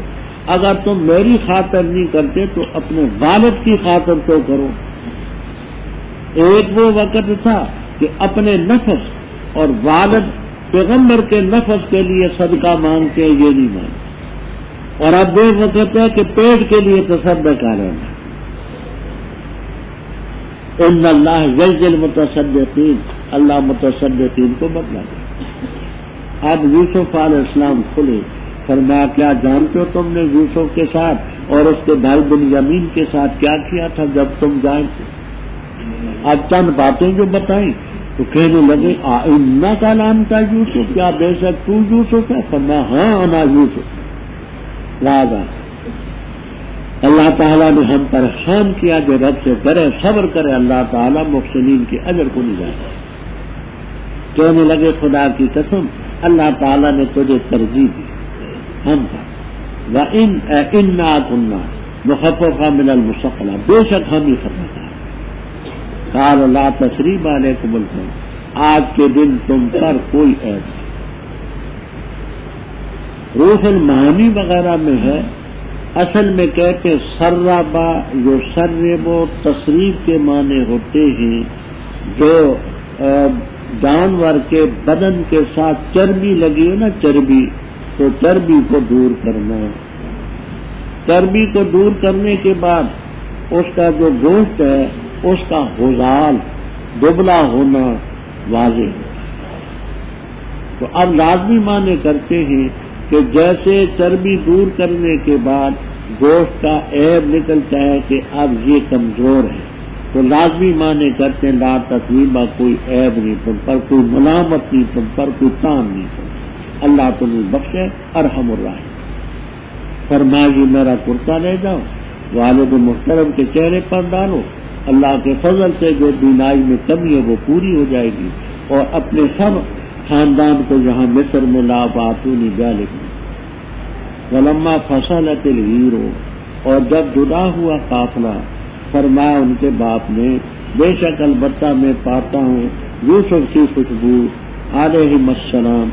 اگر تم میری خاطر نہیں کرتے تو اپنے والد کی خاطر تو کرو. ایک وہ وقت تھا کہ اپنے نفس اور والد پیغمبر کے نفس کے لیے صدقہ مانگتے یہ نہیں مانگتے. اور اب وہ وقت ہے کہ پیٹ کے لیے تصدق کر رہے ہیں. ان اللہ یجزی المتصدقین، اللہ متصدقین کو بدلا دے. اب یوسف علیہ السلام کھلے. فرمایا کیا جانتے ہو تم نے یوسف کے ساتھ اور اس کے بھائی بنیامین کے ساتھ کیا کیا تھا جب تم جائیں تھے؟ اب چند باتیں جو بتائیں تو کہنے لگے آئنہ کا نام تھا یوسف، کیا بے شک تو یوسف ہے؟ فرمایا ہاں انا یوسف. راضا اللہ تعالیٰ نے ہم پر احسان کیا جو رب سے ڈرے صبر کرے اللہ تعالیٰ محسنین کے اجر کو نہیں جائے. کہنے لگے خدا کی قسم اللہ تعالیٰ نے تجھے ترجیح دی ہم کا. وَإِنَّا كُنَّا مُخَفَّفًا مِنَ الْمُثَقَّلَةِ، بے شک ہم ہی خطا. قَالَ لَا تَثْرِيبَ عَلَيْكُمُ الْيَوْمَ، آج کے دن تم پر کوئی عیب نہیں. روح المعانی وغیرہ میں ہے، اصل میں کہتے سربا جو سرب و تصریف کے معنی ہوتے ہیں جو جانور کے بدن کے ساتھ چربی لگی ہے نا، چربی تو چربی کو دور کرنا. چربی کو دور کرنے کے بعد اس کا جو گوشت ہے اس کا غزال دبلا ہونا واضح ہے. تو اب لازمی معنی کرتے ہیں کہ جیسے چربی دور کرنے کے بعد گوشت کا عیب نکلتا ہے کہ اب یہ کمزور ہے، تو لازمی معنی کرتے ہیں لا تقریبا، کوئی عیب نہیں تم پر، کوئی ملامت نہیں تم پر، کوئی تان نہیں تم پر. اللہ تمہیں بخشے ارحم الراحمین. فرمایا میرا کرتا لے جاؤ، والد محترم کے چہرے پر ڈالو، اللہ کے فضل سے جو بینائی میں کمی ہے وہ پوری ہو جائے گی، اور اپنے سب خاندان کو یہاں مصر میں لا باتونی ذالک. ولما فصلت العیر، اور جب جدا ہوا قافلہ، فرمایا ان کے باپ نے بے شک البتہ میں پاتا ہوں یوسف کی خوشبو علیہم السلام،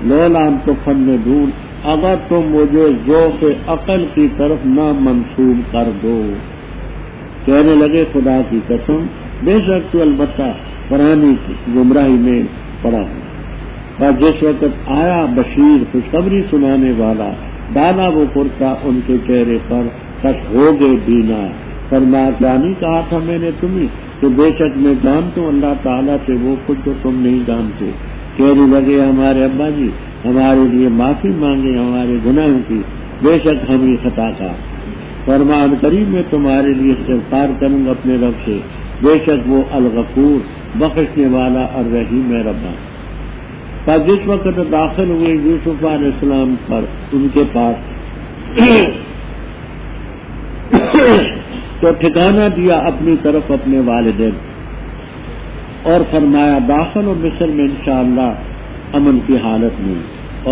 لولا ان تفندون، اگر تم مجھے ذوق عقل کی طرف نہ منسوب کر دو. کہنے لگے خدا کی قسم بے شک تو البتہ پرانی گمراہی میں پڑا ہوں. اور جس وقت آیا بشیر خوشخبری سنانے والا، ڈالا وہ کرتا ان کے چہرے پر، کش ہو گئے بینا. فرمایا کیا نہیں کہا تھا میں نے تمہیں کہ بے شک میں جانتا ہوں اللہ تعالیٰ سے وہ خود جو تم نہیں جانتے. کہنے لگے ہمارے ابا جی ہمارے لیے معافی مانگے ہمارے گناہوں کی، بے شک ہم ہی خطا کا. فرمان قریب میں تمہارے لیے استغفار کروں گا اپنے رب سے، بے شک وہ الغفور بخشنے والا الرحیم ہے ربا. پر جس وقت داخل ہوئے یوسف علیہ السلام پر ان کے پاس تو ٹھکانہ دیا اپنی طرف اپنے والدین، اور فرمایا داخل و مصر میں انشاءاللہ امن کی حالت میں،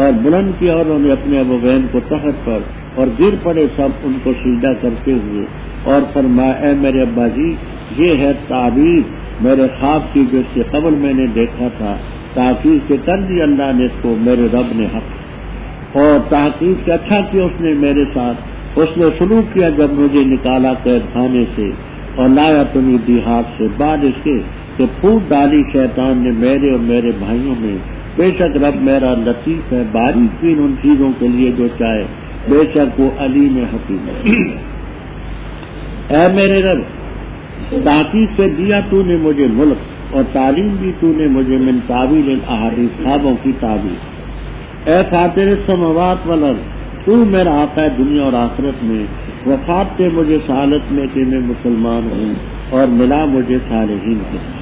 اور بلند کیا اور انہوں نے اپنے ابوین کو تخت پر، اور گر پڑے سب ان کو سجدہ کرتے ہوئے، اور فرمایا اے میرے ابا جی یہ ہے تعبیر میرے خواب کی جو اس سے قبل میں نے دیکھا تھا. تحقیق سے کر دی اللہ نے اس کو، میرے رب نے حق، اور تحقیق سے اچھا کیا اس نے میرے ساتھ، اس نے سلوک کیا جب مجھے نکالا قید خانے سے اور لایا تمہیں دیہات سے، بعد اس کے کہ پھوٹ ڈالی شیطان نے میرے اور میرے بھائیوں میں. بے شک رب میرا لطیف ہے، باریک بین ان چیزوں کے لیے جو چاہے، بے شک وہ علیم حکیم ہے. اے میرے رب تحقیق سے دیا تو نے مجھے ملک، اور تعلیم بھی تو نے مجھے من تعویل الاحادیث، خوابوں کی تعبیر. اے فاطر السماوات والارض، تو میرا آقا ہے دنیا اور آخرت میں. وفات سے مجھے سعادت میں کہ میں مسلمان ہوں، اور ملا مجھے صالحین کے ساتھ.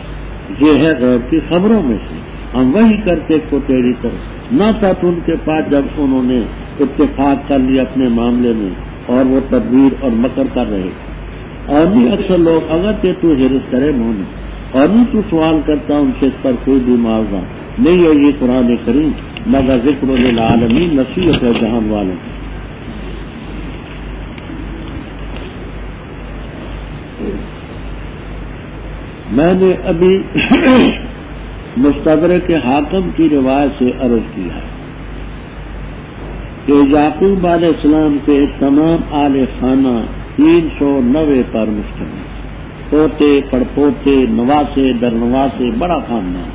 یہ ہے غیب کی خبروں میں سے، ہم وہی کرتے کو تیری طرف. نہ تھا تو ان کے پاس جب انہوں نے اتفاق کر لیا اپنے معاملے میں، اور وہ تدبیر اور مکر کر رہے. اور بھی اکثر لوگ اگر تو حرص کرے مومن، اور نہیں تو سوال کرتا ان سے اس پر کوئی بھی معاوضہ نہیں ہے. یہ قرآن کریم مگر ذکر للعالمین، نصیحت ہے جہان والوں. میں نے ابھی مستدرک کے حاکم کی روایت سے عرض کیا ہے کہ یعقوب علیہ السلام کے تمام آل خانہ 390 پر مشتمل، پوتے پڑپوتے نواسے درنواسے، بڑا خاندان.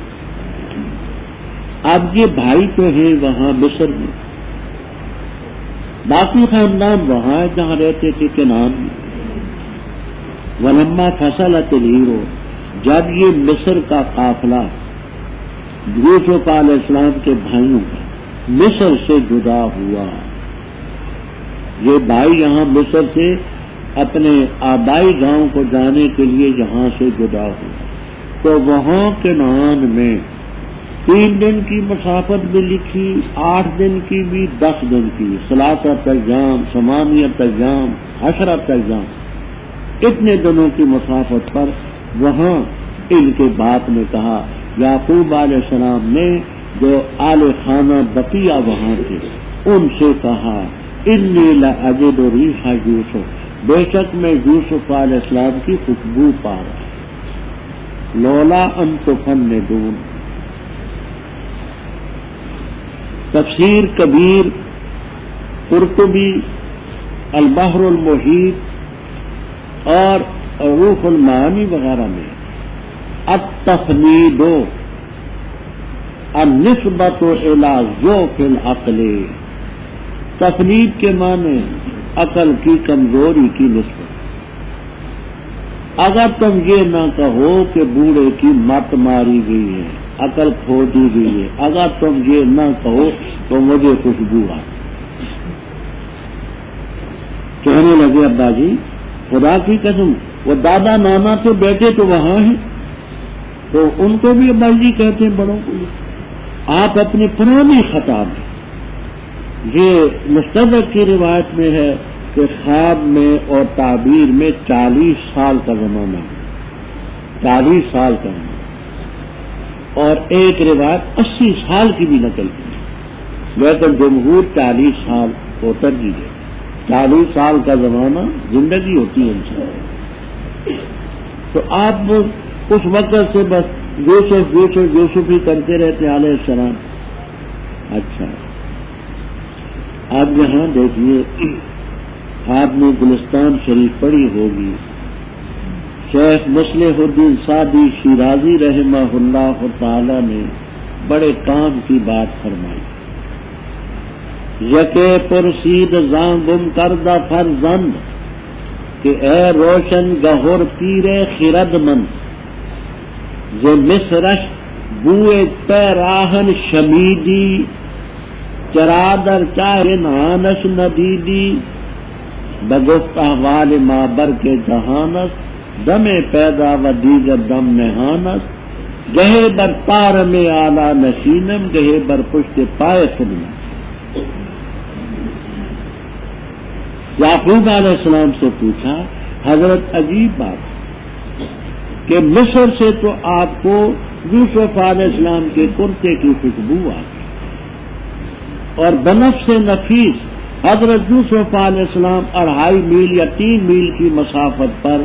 اب یہ بھائی تو ہیں وہاں مصر میں، باقی خاندان وہاں جہاں رہتے تھے کنعان میں. ولما فصلت العیر، جب یہ مصر کا قافلہ یوسف علیہ السلام کے بھائیوں کا مصر سے جدا ہوا، یہ بھائی یہاں مصر سے اپنے آبائی گاؤں کو جانے کے لیے یہاں سے جدا ہوا، تو وہاں کنعان میں 3 دن کی مسافت بھی لکھی، 8 دن کی بھی، 10 دن کی، 3 ایام، 8 ایام، 10 ایام، اتنے دنوں کی مسافت پر وہاں ان کے باپ نے کہا، یعقوب علیہ السلام نے جو آل خانہ بقیہ وہاں تھے ان سے کہا، انی لاجد ریح یوسف، بے شک میں یوسف علیہ السلام کی خوشبو پا رہا، لولا ان تفندون. تفسیر کبیر، قرطبی، البحر المحیط اور روح المعانی وغیرہ میں التفنید النسبۃ الی ذوق العقل، تفرید کے معنی عقل کی کمزوری کی نسبت۔ اگر تم یہ نہ کہو کہ بوڑھے کی مت ماری گئی ہے، عقل کھو دی گئی ہے، اگر تم یہ نہ کہو تو مجھے خوشبو آ۔ کہنے لگے ابا جی خدا کی قسم، وہ دادا نانا تو بیٹے تو وہاں ہیں، تو ان کو بھی ابا جی کہتے ہیں بڑوں کو۔ آپ اپنی پرانی خطا میں، یہ مستدرک کی روایت میں ہے کہ خواب میں اور تعبیر میں 40 سال کا زمانہ ہے، 40 سال کا زمانہ، اور ایک روایت 80 سال کی بھی نقل کی، لیکن جمہور 40 سال کو ترجیح ہے۔ 40 سال کا زمانہ زندگی ہوتی ہے انسان، تو آپ اس وقت سے بس یوسف یوسف یوسف ہی کرتے رہتے علیہ السلام۔ اچھا آپ یہاں دیکھیے، آپ نے گلستان شریف پڑھی ہوگی، شیخ مصلح الدین سعدی شیرازی رحمہ اللہ تعالی نے بڑے کام کی بات فرمائی۔ یکے پرسید زاں گم کردہ فرزند کہ اے روشن گہر پیرے خرد مند، ز مصرش بوئے پیراہن شمیدی، چرادر چاہے نہانش ندیدی، بگفت احوال مابر کے جہانس، دم پیدا و دیگر دم نہانس، گہے بر پار میں آلہ نشینم، گہے بر پشت پائے خدمت۔ یعقوب علیہ السلام سے پوچھا حضرت عجیب بات کہ مصر سے تو آپ کو یوسف علیہ السلام کے کرتے کی خوشبو آ گئی، اور بنفس نفیس حضرت یوسف علیہ السلام 2.5 میل یا 3 میل کی مسافت پر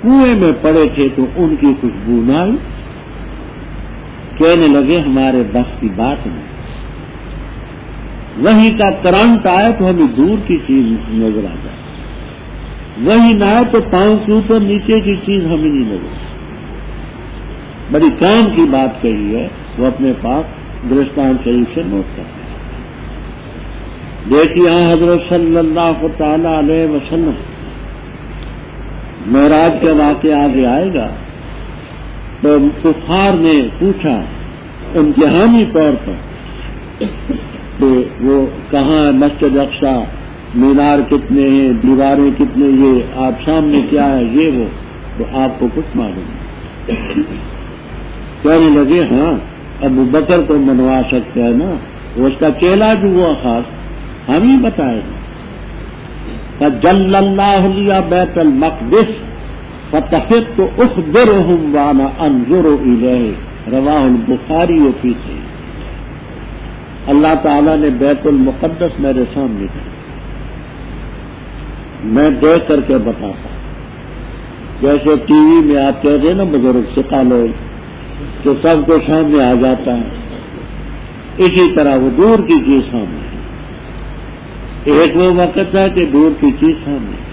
کنویں میں پڑے تھے تو ان کی خوشبو نہ آئی۔ کہنے لگے ہمارے بس کی بات نہیں، وہی کا کرنٹ آئے تو ہمیں دور کی چیز نظر آ جائے، وہی نہ آئے تو پاؤں کے اوپر نیچے کی چیز ہمیں نہیں نظر آئے۔ بڑی کام کی بات کہی ہے، وہ اپنے پاس گلستان شریف سے نوٹ کرتے ہیں۔ دیکھیے یہاں حضرت صلی اللہ تعالی علیہ وسلم معراج کا واقعہ آگے آئے گا، تو کفار نے پوچھا امتحانی طور پر کہ وہ کہاں ہے مسجد اقصی، مینار کتنے ہیں، دیواریں کتنے، یہ آپ سامنے کیا ہے، یہ وہ، تو آپ کو کچھ معلوم نہیں۔ کہنے لگے ہاں ابو بکر کو منوا سکتے ہیں نا، وہ اس کا چیلا جو ہوا خاص ہم ہی بتائے گا۔ فجل اللہ لیا بیت المقدس فتفقت اخبرهم وانا انظر الیہ، رواہ البخاری فی صحیح۔ اللہ تعالیٰ نے بیت المقدس میرے سامنے کیا، میں دیکھ کر کے بتاتا، جیسے ٹی وی میں آپ کہتے ہیں نا بزرگ سکھا لو کہ سب کو سامنے آ جاتا ہے، اسی طرح وہ دور کی چیز سامنے ہے۔ ایک وہ وقت ہے کہ دور کی چیز سامنے ہے،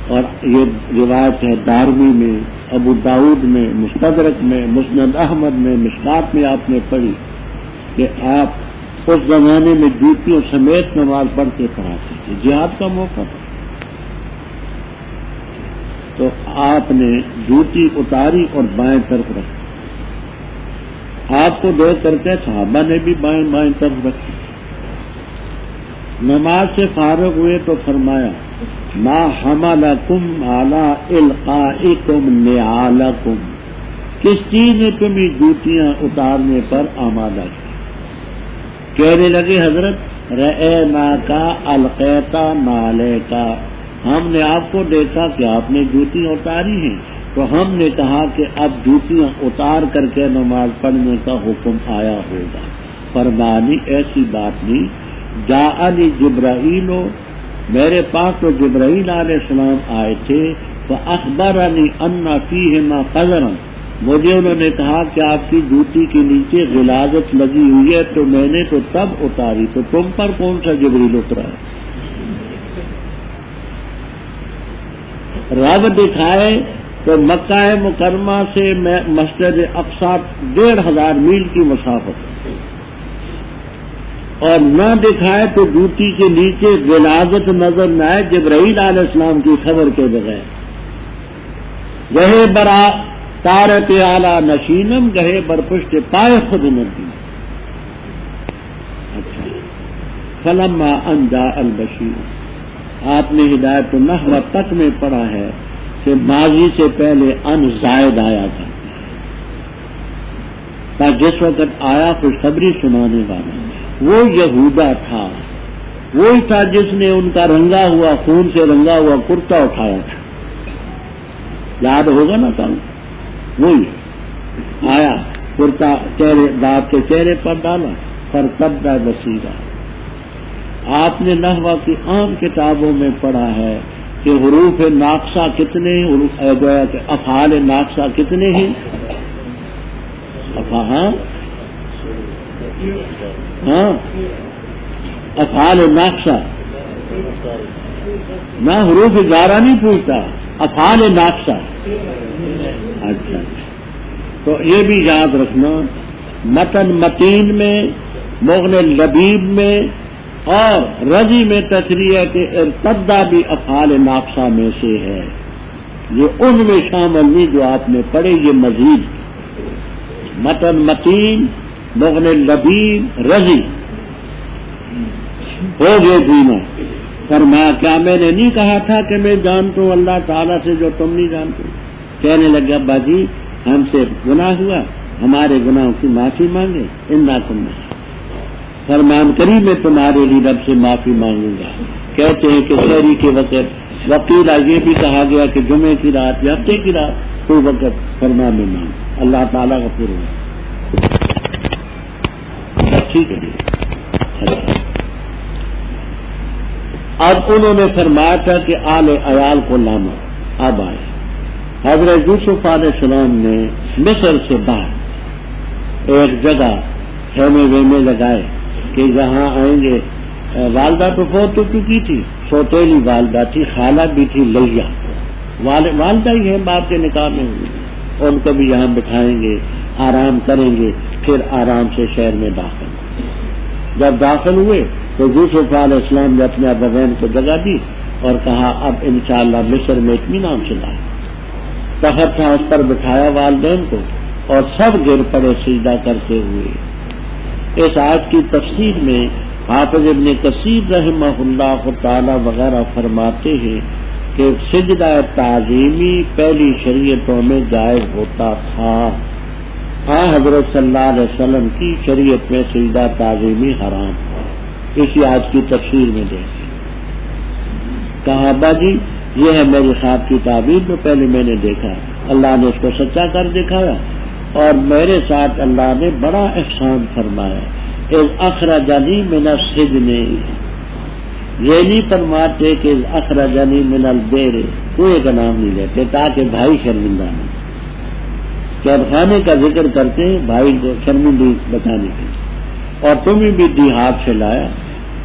اور یہ روایت ہے دارمی میں، ابو داؤد میں، مستدرک میں، مسند احمد میں، مشکات میں آپ نے پڑھی کہ آپ اس زمانے میں جوتیوں سمیت نماز پڑھتے پڑھاتے تھے، جہاد کا موقع تھا، تو آپ نے جوتی اتاری اور بائیں طرف رکھی، آپ کو دیکھ کر کے صحابہ نے بھی بائیں بائیں طرف رکھی۔ نماز سے فارغ ہوئے تو فرمایا ما حملکم علی القائکم نعالکم، کس چیز نے تمہیں جوتیاں اتارنے پر آمادہ کیا؟ کہنے لگے حضرت رأینا کا القیتا نالے کا، ہم نے آپ کو دیکھا کہ آپ نے جوتیاں اتاری ہیں، تو ہم نے کہا کہ اب جوتیاں اتار کر کے نماز پڑھنے کا حکم آیا ہوگا۔ فرمانی ایسی بات نہیں، جاءنی جبرائیل، میرے پاس تو جبرائیل علیہ السلام آئے تھے، فاخبرنی ان فیہما قذرا، مجھے انہوں نے کہا کہ آپ کی جوتی کے نیچے غلاظت لگی ہوئی ہے، تو میں نے تو تب اتاری، تو تم پر کون سا جبریل اترا ہے؟ رب دکھائے تو مکہ مکرمہ سے مسجد اقصی 1500 میل کی مسافت ہے، اور نہ دکھائے تو جوتی کے نیچے غلاظت نظر نہ آئے جبرائیل علیہ السلام کی خبر کے بغیر. گہے برا تارت اعلی نشینم گہے بر پشت پائے خود ندی. اچھا فلما ان جاء البشیر، آپ نے ہدایت النحو تک میں پڑھا ہے کہ ماضی سے پہلے ان زائد آیا تھا، جس وقت آیا خوشخبری سنانے والا وہ یہودا تھا، وہی تھا جس نے ان کا رنگا ہوا خون سے رنگا ہوا کرتا اٹھایا تھا، یاد ہوگا نا کل. وہی آیا کرتا چہرے باپ کے چہرے پر ڈالا پر تبدہ بصیرہ. آپ نے نحو کی عام کتابوں میں پڑھا ہے کہ حروف ناقصہ کتنے گویا کہ افعال ناقصہ کتنے ہیں؟ ہاں افعال ناقصہ نہ حروف گارہ نہیں پوچھتا، افعال ناقصہ. اچھا تو یہ بھی یاد رکھنا، متن متین میں، مغن لبیب میں اور رضی میں تشریح کے ارتدہ بھی افعال ناقصہ میں سے ہے. یہ ان میں شامل نہیں جو آپ نے پڑھے، یہ مزید متن متین، مغن لبیب، رضی ہو گئے تینوں. فرمایا کیا میں نے نہیں کہا تھا کہ میں جانتا ہوں اللہ تعالیٰ سے جو تم نہیں جانتے؟ کہنے لگے ابا جی ہم سے گناہ ہوا، ہمارے گناہوں کی معافی مانگے. انا کنا فرمان کریم میں تمہارے لیے رب سے معافی مانگوں گا. کہتے ہیں کہ شہری کے وقت وکیلا یہ بھی کہا گیا کہ جمعے کی رات یا ہفتے کی رات کوئی وقت فرمان میں مانگ، اللہ تعالیٰ غفور ہوگا. ٹھیک ہے. اب انہوں نے فرمایا تھا کہ آل عیال کو لانا. اب آئے حضرت یوسف علیہ السلام نے مصر سے باہر ایک جگہ خیمے ویمے لگائے کہ جہاں آئیں گے. والدہ تو فوت ہو چکی تھی، سوتیلی والدہ تھی، خالہ بھی تھی لیا، والدہ ہی ہے باپ کے نکاح میں ہوئی. ان کو بھی یہاں بٹھائیں گے، آرام کریں گے، پھر آرام سے شہر میں داخل. جب داخل ہوئے تو یوسف علیہ السلام نے اپنے ابوین کو جگہ دی اور کہا اب انشاءاللہ مصر میں اطمینان سے لاؤ. تخت تھا اس پر بٹھایا والدین کو اور سب گر پڑے سجدہ کرتے ہوئے. اس آیت کی تفسیر میں حافظ ابن کثیر رحمہ اللہ تعالی وغیرہ فرماتے ہیں کہ سجدہ تعظیمی پہلی شریعتوں میں جائز ہوتا تھا. حضرت صلی اللہ علیہ وسلم کی شریعت میں سجدہ تعظیمی حرام. اسی آیت کی تفسیر میں دیکھیں. کہا ابا جی یہ ہے میری خواب کی تعبیر جو پہلے میں نے دیکھا، اللہ نے اس کو سچا کر دکھایا اور میرے ساتھ اللہ نے بڑا احسان فرمایا. اذ اخرجنی من السجن، یہ نہیں فرماتے کہ اذ اخرجنی من البئر، کوئی کا نام نہیں لیتے تاکہ بھائی شرمندہ نہیں. قید خانے کا ذکر کرتے ہیں بھائی کو شرمندگی بتانے کے لیے. اور تمہیں بھی دیہات سے لایا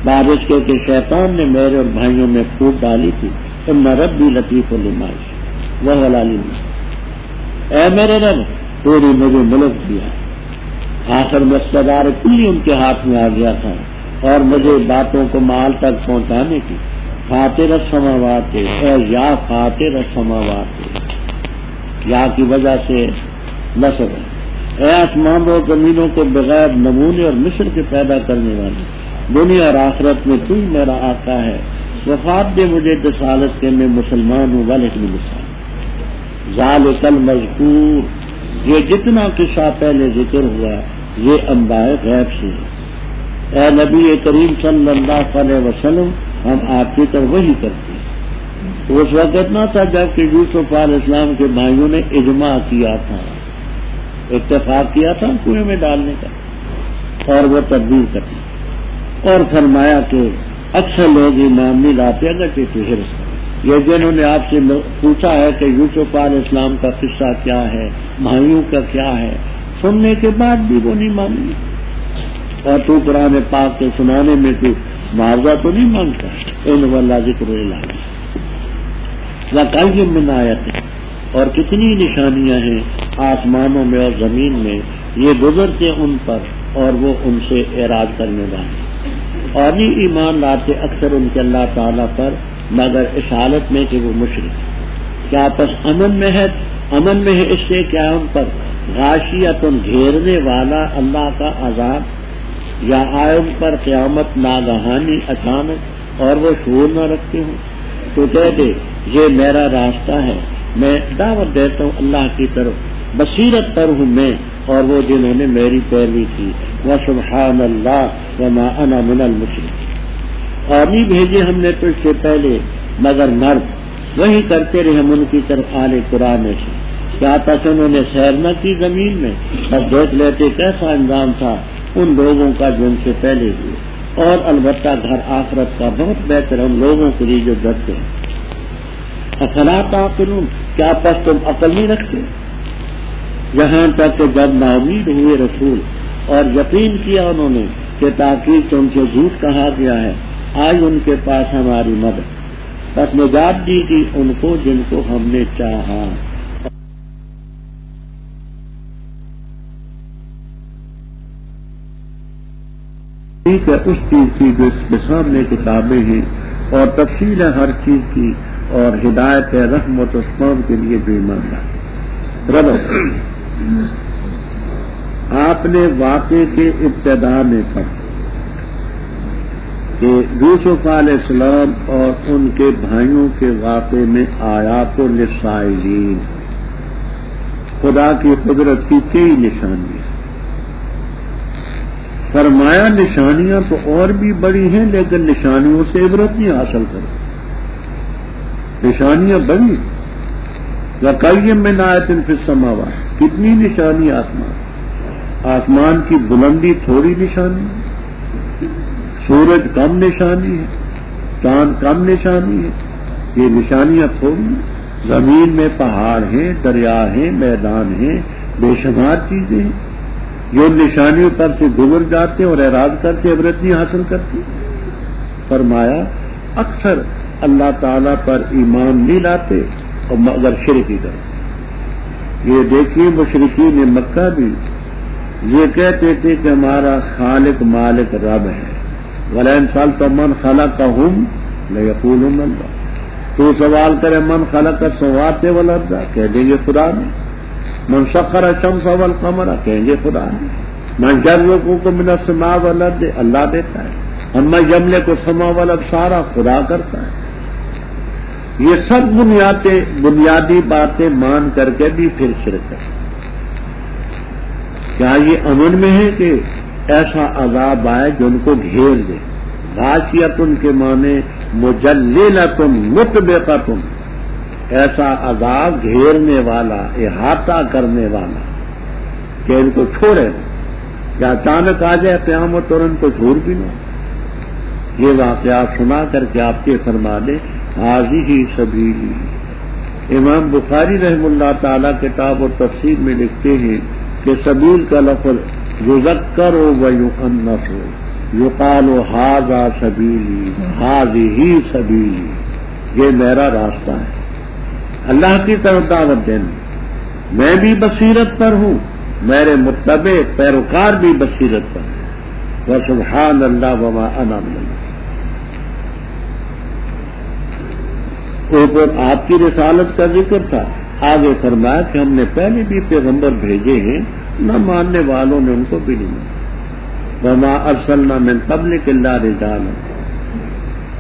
بارش کے کہ شیطان نے میرے اور بھائیوں میں پھوٹ ڈالی تھی. ان ربی لطیف العلیم وہو العلیم. اے میرے رب تو نے مجھے ملک دیا. آخر میں اقتدار کلی ان کے ہاتھ میں آ گیا تھا اور مجھے باتوں کو مال تک پہنچانے کی. فاطر السماوات، اے یا فاطر السماوات، یا کی وجہ سے نصب ہے. اے آسمانوں اور زمینوں کو بغیر نمونے اور مثل کے پیدا کرنے والے، دنیا اور آخرت میں تو میرا آقا ہے. وفات دے مجھے رسالت کے میں مسلمان ہوں والد مثال. ذالک المذکور، یہ جتنا قصہ پہلے ذکر ہوا یہ انباء غیب سے ہے. اے نبی کریم صلی اللہ علیہ وسلم ہم آپ کی طرف وحی کرتے ہیں. اس وقت نہ تھا جب کہ یوسف علیہ السلام کے بھائیوں نے اجماع کیا تھا، اتفاق کیا تھا کنویں میں ڈالنے کا اور وہ تبدیل کرتی. اور فرمایا کہ اکثر لوگ ایمان نہیں لاتے اگرچہ تو حرص. یہ جنہوں نے آپ سے پوچھا ہے کہ یوسف علیہ السلام کا قصہ کیا ہے، بھائیوں کا کیا ہے، سننے کے بعد بھی وہ نہیں مانیں. اور تو قرآن پاک کے سنانے میں تو معاوضہ تو نہیں مانگتا. ان واللہ ذکر الہ وکل من آیت، اور کتنی نشانیاں ہیں آسمانوں میں اور زمین میں، یہ گزرتے ان پر اور وہ ان سے اعراض کرنے والے. اور نہیں ایمان لاتے اکثر ان کے اللہ تعالیٰ پر مگر اس حالت میں کہ وہ مشرک. کیا پس امن میں ہے اس سے کیا ان پر غاشیتن گھیرنے والا اللہ کا عذاب یا آئے ان پر قیامت ناگہانی اچانک اور وہ شعور نہ رکھتے ہوں. تو کہہ دے یہ میرا راستہ ہے, میں دعوت دیتا ہوں اللہ کی طرف, بصیرت پر ہوں میں اور وہ جنہوں نے میری پیروی کی. وسبحان اللہ وما انا من المشرکین. اور نہیں بھیجے ہم نے تو اس سے پہلے مگر مرد, وہی کرتے رہے ہم ان کی طرف آل قرآن سے. کیا تک انہوں نے سیر نہ کی زمین میں, بس دیکھ لیتے کیسا انجام تھا ان لوگوں کا جو ان سے پہلے ہوئے. اور البتہ گھر آخرت کا بہت بہتر ہم لوگوں کے لیے جو ڈرتے ہیں. افلا تعقلون, کیا پس تم عقل نہیں رکھتے؟ یہاں تک کہ جب ناامید ہوئے رسول اور یقین کیا انہوں نے کہ تاکید سے ان سے جھوٹ کہا گیا ہے, آئی ان کے پاس ہماری مدد, بس نجات دی گئی ان کو جن کو ہم نے چاہا. ٹھیک ہے اس چیز کی جو اس کے سامنے کتابیں ہیں اور تفصیل ہے ہر چیز کی اور ہدایت ہے رحمت اسلام کے لیے جو ایماندار. رب آپ نے واقعے کے ابتدا میں پڑھا کہ یوسف علیہ السلام اور ان کے بھائیوں کے واقعے میں آیات للسائلین, خدا کی قدرت کی کئی نشانیاں. فرمایا نشانیاں تو اور بھی بڑی ہیں لیکن نشانیوں سے عبرت نہیں حاصل کرو. نشانیاں بڑی وَقَيِّم مِّنْ آیَةٍ فِي السَّمَاوَاتِ, کتنی نشانی آسمان کی بلندی تھوڑی نشانی ہے, سورج کم نشانی ہے, چاند کم نشانی ہے, یہ نشانیاں تھوڑی. زمین میں پہاڑ ہیں, دریا ہیں, میدان ہیں, بے شمار چیزیں ہیں جو نشانیوں پر سے گزر جاتے اور اعراض کرتے عبرت نہیں حاصل کرتے. فرمایا اکثر اللہ تعالیٰ پر ایمان نہیں لاتے اور مگر شرک ہی کرتے. یہ دیکھیے مشرکین مکہ بھی یہ کہتے تھے کہ ہمارا خالق مالک رب ہے. وَلَئِن سَأَلْتَ مَنْ خَلَقَهُمْ لَيَقُولُنَّ اللَّهُ, تو سوال کرے من خلق السماوات والارض, کہہ دیں گے خدا نے. من سخر الشمس والقمر, کہیں گے خدا نے. من يرزقكم من السماء والارض, اللہ دیتا ہے. اما يملك السماء والارض, سارا خدا کرتا ہے. یہ سب بنیادی باتیں مان کر کے بھی پھر شرک ہے. کیا یہ امن میں ہے کہ ایسا عذاب آئے جو ان کو گھیر دے؟ غاشیتن کے معنی مجللتن مطبقتن, ایسا عذاب گھیرنے والا, احاطہ کرنے والا کہ ان کو چھوڑے یا اچانک آ جائے قیامت اور ان کو چھوڑ بھی نہ. یہ واقعات سنا کر کے آپ کے فرما دیں حاضی سبیلی. امام بخاری رحم اللہ تعالی کتاب و تفسیر میں لکھتے ہیں کہ سبیل کا لفظ یذکر و یؤنث, یقال ھذا سبیلی ھذہ سبیلی, یہ میرا راستہ ہے اللہ کی طرف دعوت دینا. میں بھی بصیرت پر ہوں, میرے متبع پیروکار بھی بصیرت پر ہیں. وسبحان اللہ وما انا من المشرکین. اوپر آپ کی رسالت کا ذکر تھا, آگے فرمایا کہ ہم نے پہلے بھی پیغمبر بھیجے ہیں, نہ ماننے والوں نے ان کو بھی نہیں مانا. وما ارسلنا من قبلک الا رجالا,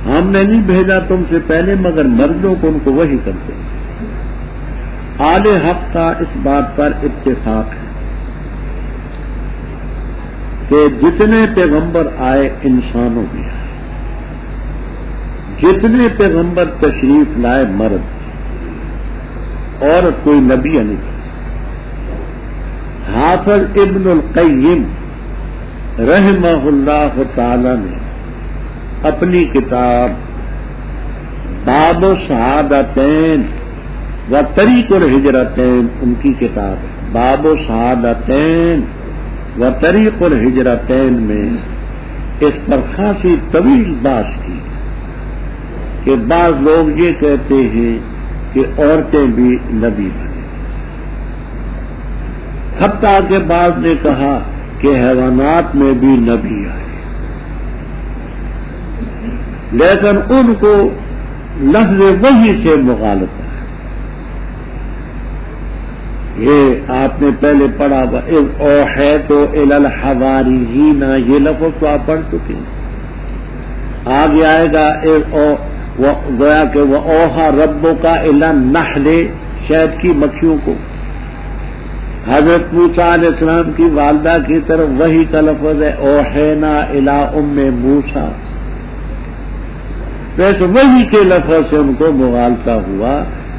ہم نے نہیں بھیجا تم سے پہلے مگر مردوں کو ان کو وحی کرتے ہیں. آل حق کا اس بات پر اتفاق ہے کہ جتنے پیغمبر آئے انسانوں میں آئے, جتنے پیغمبر تشریف لائے مرد, عورت کوئی نبی نہیں تھا. حافظ ابن القیم رحمہ اللہ تعالی نے اپنی کتاب باب الشہادتین و طریق الہجرتین, ان کی کتاب ہے باب الشہادتین و طریق الہجرتین, میں اس پر خاصی طویل بحث کی کہ بعض لوگ یہ کہتے ہیں کہ عورتیں بھی نبی بنے, حتیٰ کہ بعض نے کہا کہ حیوانات میں بھی نبی آئے. لیکن ان کو لفظ وحی سے مغالطہ ہے. یہ آپ نے پہلے پڑھا ہوا اوحیت الی الحواریین، یہ لفظ تو آپ پڑھ چکے ہیں. آگے آئے گا گویا کہ وہ اوحا ربک الی النحل، شہد کی مکھیوں کو. حضرت موسیٰ علیہ السلام کی والدہ کی طرف وحی کا لفظ ہے اوحینا الی ام موسیٰ. ویسے وحی کے لفظ سے ان کو مغالطہ ہوا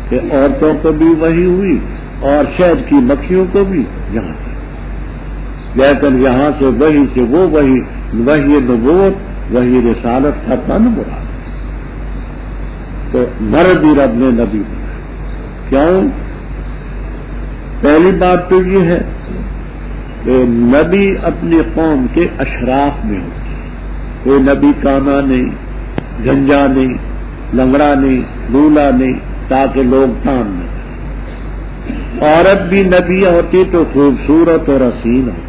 کہ عورتوں کو بھی وحی ہوئی اور شہد کی مکھیوں کو بھی یہاں سے. لیکن یہاں سے وحی سے وہ وحی نبوت، وحی رسالت کا تن مراد. تو مرد ہی رب نے نبی بنایا. کیوں؟ پہلی بات تو یہ ہے کہ نبی اپنی قوم کے اشراف میں ہوتے ہیں. کوئی نبی کانا نہیں، گنجا نہیں، لنگڑا نہیں، لولا نہیں، تاکہ لوگ تان نہ کریں. عورت بھی نبی ہوتی تو خوبصورت اور حسین ہوتی.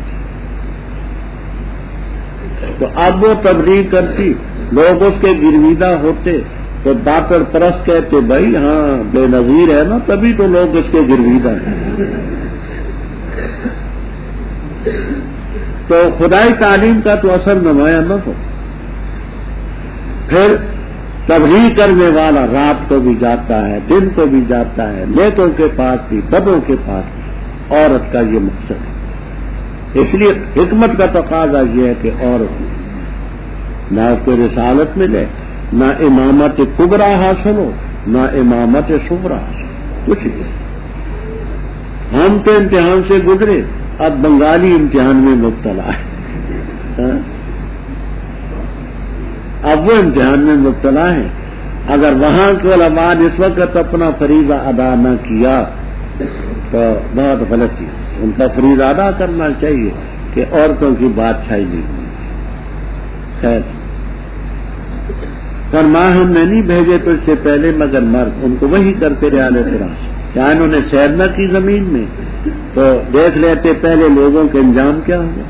تو اب وہ تبلیغ کرتی، لوگ اس کے گرویدہ ہوتے تو باطل پرست کہتے بھائی ہاں بے نظیر ہے نا، تبھی تو لوگ اس کے گرویدہ ہیں. تو خدائی تعلیم کا تو اثر نمایاں نہ ہو. پھر تبلیغ کرنے والا رات کو بھی جاتا ہے، دن کو بھی جاتا ہے، نیکوں کے پاس بھی، بدوں کے پاس بھی. عورت کا یہ مقصد ہے. اس لیے حکمت کا تقاضا یہ ہے کہ عورت نہ اس کو رسالت ملے، نہ امامت کبرا حاصل ہو، نہ امامت صغرا حاصل ہو، کچھ نہیں. ہم تو امتحان سے گزرے، اب بنگالی امتحان میں مبتلا ہے. اب وہ امتحان میں مبتلا ہے. اگر وہاں کے علماء نے اس وقت اپنا فریضہ ادا نہ کیا تو بہت غلطی ہے. ان کا فریضہ ادا کرنا چاہیے کہ عورتوں کی بات چھائی نہیں ہوئی. خیر فرمایا ہم نے نہیں بھیجے تو اس سے پہلے مگر مرد، ان کو وہی کرتے رہے علیہ السلام. کیا انہوں نے سیر نہ کی زمین میں تو دیکھ لیتے پہلے لوگوں کے انجام کیا ہوا.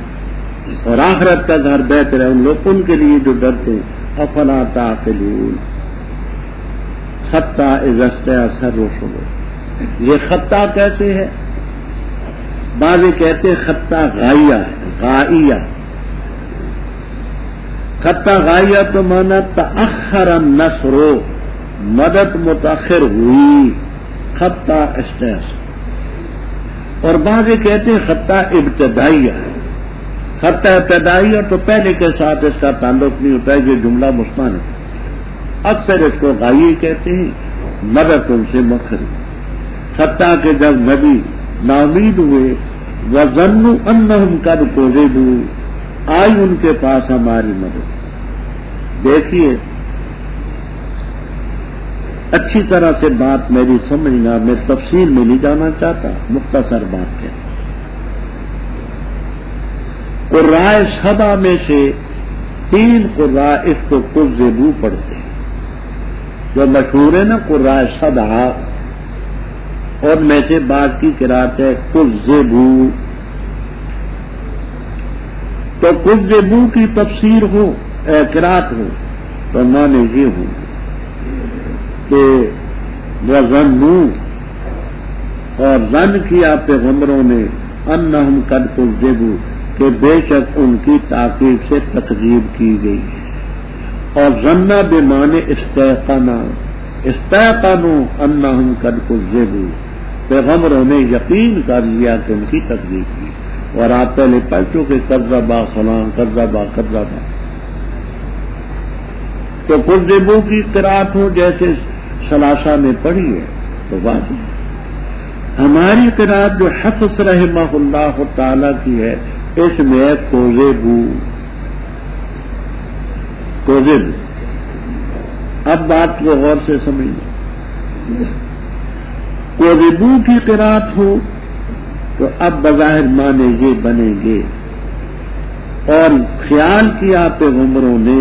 اور آخرت کا گھر بہتر ہے ان لوگ ان کے لیے جو ڈرتے ہیں. افلا تعقلون خطہ اذا اثر رسول. یہ خطہ کیسے ہے؟ بعض کہتے ہیں خطہ غائیہ ہے، غائیہ. خطہ غائیہ تو مانا تأخر النصر، مدد متاخر ہوئی. خطہ اسٹیس. اور بعض کہتے ہیں خطہ ابتدائیہ ہے. خطہ ابتدائیہ تو پہلے کے ساتھ اس کا تعلق نہیں ہوتا ہے، یہ جملہ مستند ہے. اکثر اس کو غائیہ کہتے ہیں، مدد ان سے مؤخر. خطہ کہ جب نبی ناامید ہوئے وظنوا انہم قد کذبوا، آئی ان کے پاس ہماری مدد. دیکھیے اچھی طرح سے بات میری سمجھنا، میں تفصیل میں نہیں جانا چاہتا، مختصر بات ہے. قرائے سبا میں سے 3 قراء اس کو کذبوا پڑھتے ہیں، جو مشہور ہے نا قرائے سبا. اور میں سے بعض کی قرات ہے کذبوا. تو کذبوا کی تفسیر ہو قرات ہو تو معنی یہ ہوں کہ وظنوا، اور ظن کیا پیغمبروں نے انہم قد کذبوا کہ بے شک ان کی تاکید سے تکذیب کی گئی ہے. اور ظن بمعنی استيقنا، استيقنوا انہم قد کذبوا، پیغمبروں نے یقین کر لیا کہ ان کی تکذیب کی. اور آپ پہلے پڑھ چکے کذبا فلاں کذبا کذبا. تو کذبوا کی قرات ہو جیسے ثلاثہ میں پڑھی ہے تو بات. ہماری قرات جو حفص رحمہ اللہ تعالی کی ہے اس میں کذبوا. اب بات کو غور سے سمجھنا. کذبوا کی قرات ہو تو اب بظاہر معنی یہ بنیں گے. اور خیال کیا پیغمبروں نے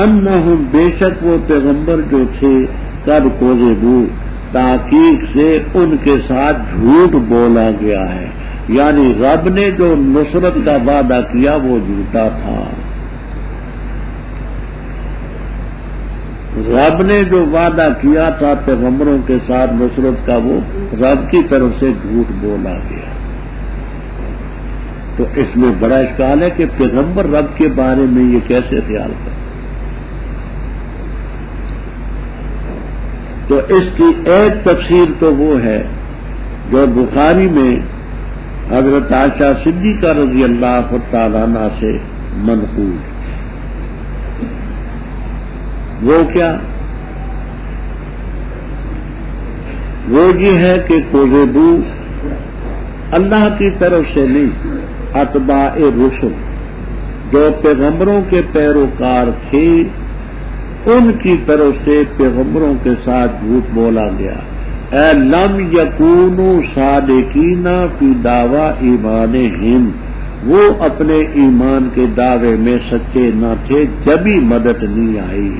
انہم بے شک وہ پیغمبر جو تھے قد کذبوا، تحقیق سے ان کے ساتھ جھوٹ بولا گیا ہے. یعنی رب نے جو نصرت کا وعدہ کیا وہ جھوٹا تھا. رب نے جو وعدہ کیا تھا پیغمبروں کے ساتھ نصرت کا وہ رب کی طرف سے جھوٹ بولا گیا. تو اس میں بڑا اشکال ہے کہ پیغمبر رب کے بارے میں یہ کیسے خیال کرے. تو اس کی ایک تفسیر تو وہ ہے جو بخاری میں حضرت عائشہ صدیقہ رضی اللہ تعالیٰ عنہا سے منقول. وہ کیا؟ وہ یہ ہے کہ کوزیبو اللہ کی طرف سے نہیں، اتباع رسل جو پیغمبروں کے پیروکار تھے ان کی طرف سے پیغمبروں کے ساتھ جھوٹ بولا گیا. اے لم یکونوا صادقین فی دعوی ایمانہم، وہ اپنے ایمان کے دعوے میں سچے نہ تھے جبھی مدد نہیں آئی.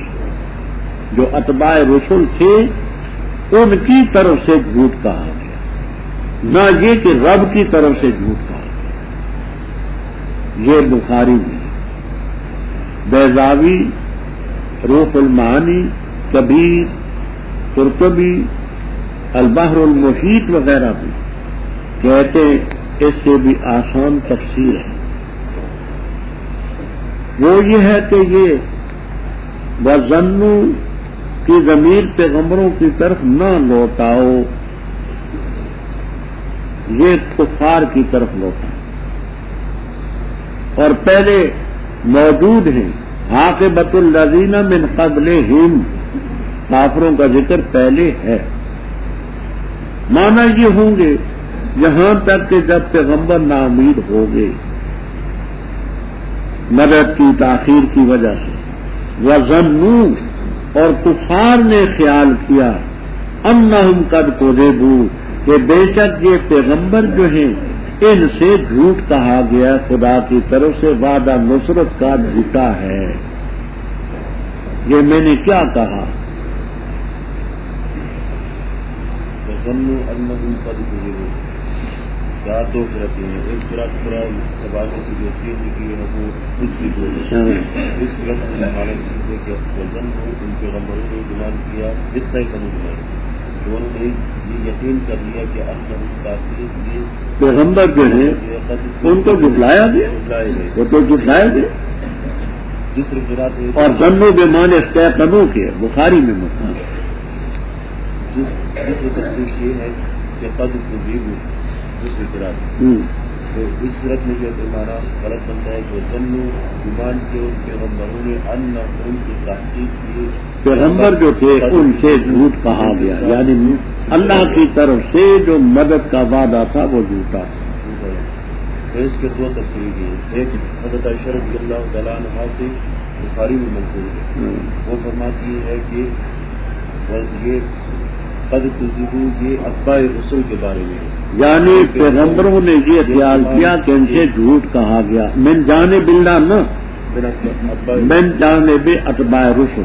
جو اتباع رسل تھے ان کی طرف سے جھوٹ کہا گیا، نہ یہ کہ رب کی طرف سے جھوٹ کہا گیا. یہ بخاری میں بیضاوی، روح المعانی، کبیر، قرطبی، البحر المحیط وغیرہ بھی کہتے اس سے بھی آسان تفسیر ہے. وہ یہ ہے کہ یہ وَظَنُّوا کی ضمیر پیغمبروں کی طرف نہ لوٹاؤ، یہ کفار کی طرف لوٹا اور پہلے موجود ہیں. عاقبۃ الذین من قبلہم، کافروں کا ذکر پہلے ہے. مانا یہ ہوں گے یہاں تک کہ جب پیغمبر ناامید ہو گئے مدد کی تاخیر کی وجہ سے. وَظَنُّوا، اور کفار نے خیال کیا، انہم قد کذبوا، کہ بے شک یہ پیغمبر جو ہیں ان سے جھوٹ کہا گیا، خدا کی طرف سے وعدہ نصرت کا جھوٹا ہے. یہ میں نے کیا کہا؟ وَظَنُّوا أَنَّهُمْ قَدْ كُذِبُوا. کیا تو کرتے ہیں ایک پورا سوال سے جو چیز کی ہے وہ اس کی اس لفظ حالت ہے کہ وَظَنُّوا ان پیغمبروں نے گمان کیا اس سے سمجھ انہوں نے یہ یقین کر لیا کہ انہم تاثیر یہ پیغمبر جو ہیں ان کو جھٹلایا گیا، وہ تو جھٹلایا گیا. دوسری قرات اور ظنوا بمعنی استيقنوا کے بخاری میں مطلب دوسری تفسیر یہ ہے کہ قد کذبوا دوسری قرات. تو اس صورت میں جو ہمارا غلط بنتا ہے کہ ظنوا گمان کے ان پیغمبروں نے انہم کی تحقیق کی پیغمبر جو تھے ان سے جھوٹ کہا گیا، یعنی اللہ کی طرف سے جو مدد کا وعدہ تھا وہ جھوٹا. تو اس کے دو تفسیر ہیں. ایک حضرت عائشہ رضی اللہ تعالیٰ عنہا سے بخاری میں منقول ہے. وہ فرماتی ہے کہ یہ قد کذبوا یہ اتباع رسول کے بارے میں ہے، یعنی پیغمبروں نے یہ خیال کیا کہ ان سے جھوٹ کہا گیا. من جانب اللہ نہ من جانب اتباع رسل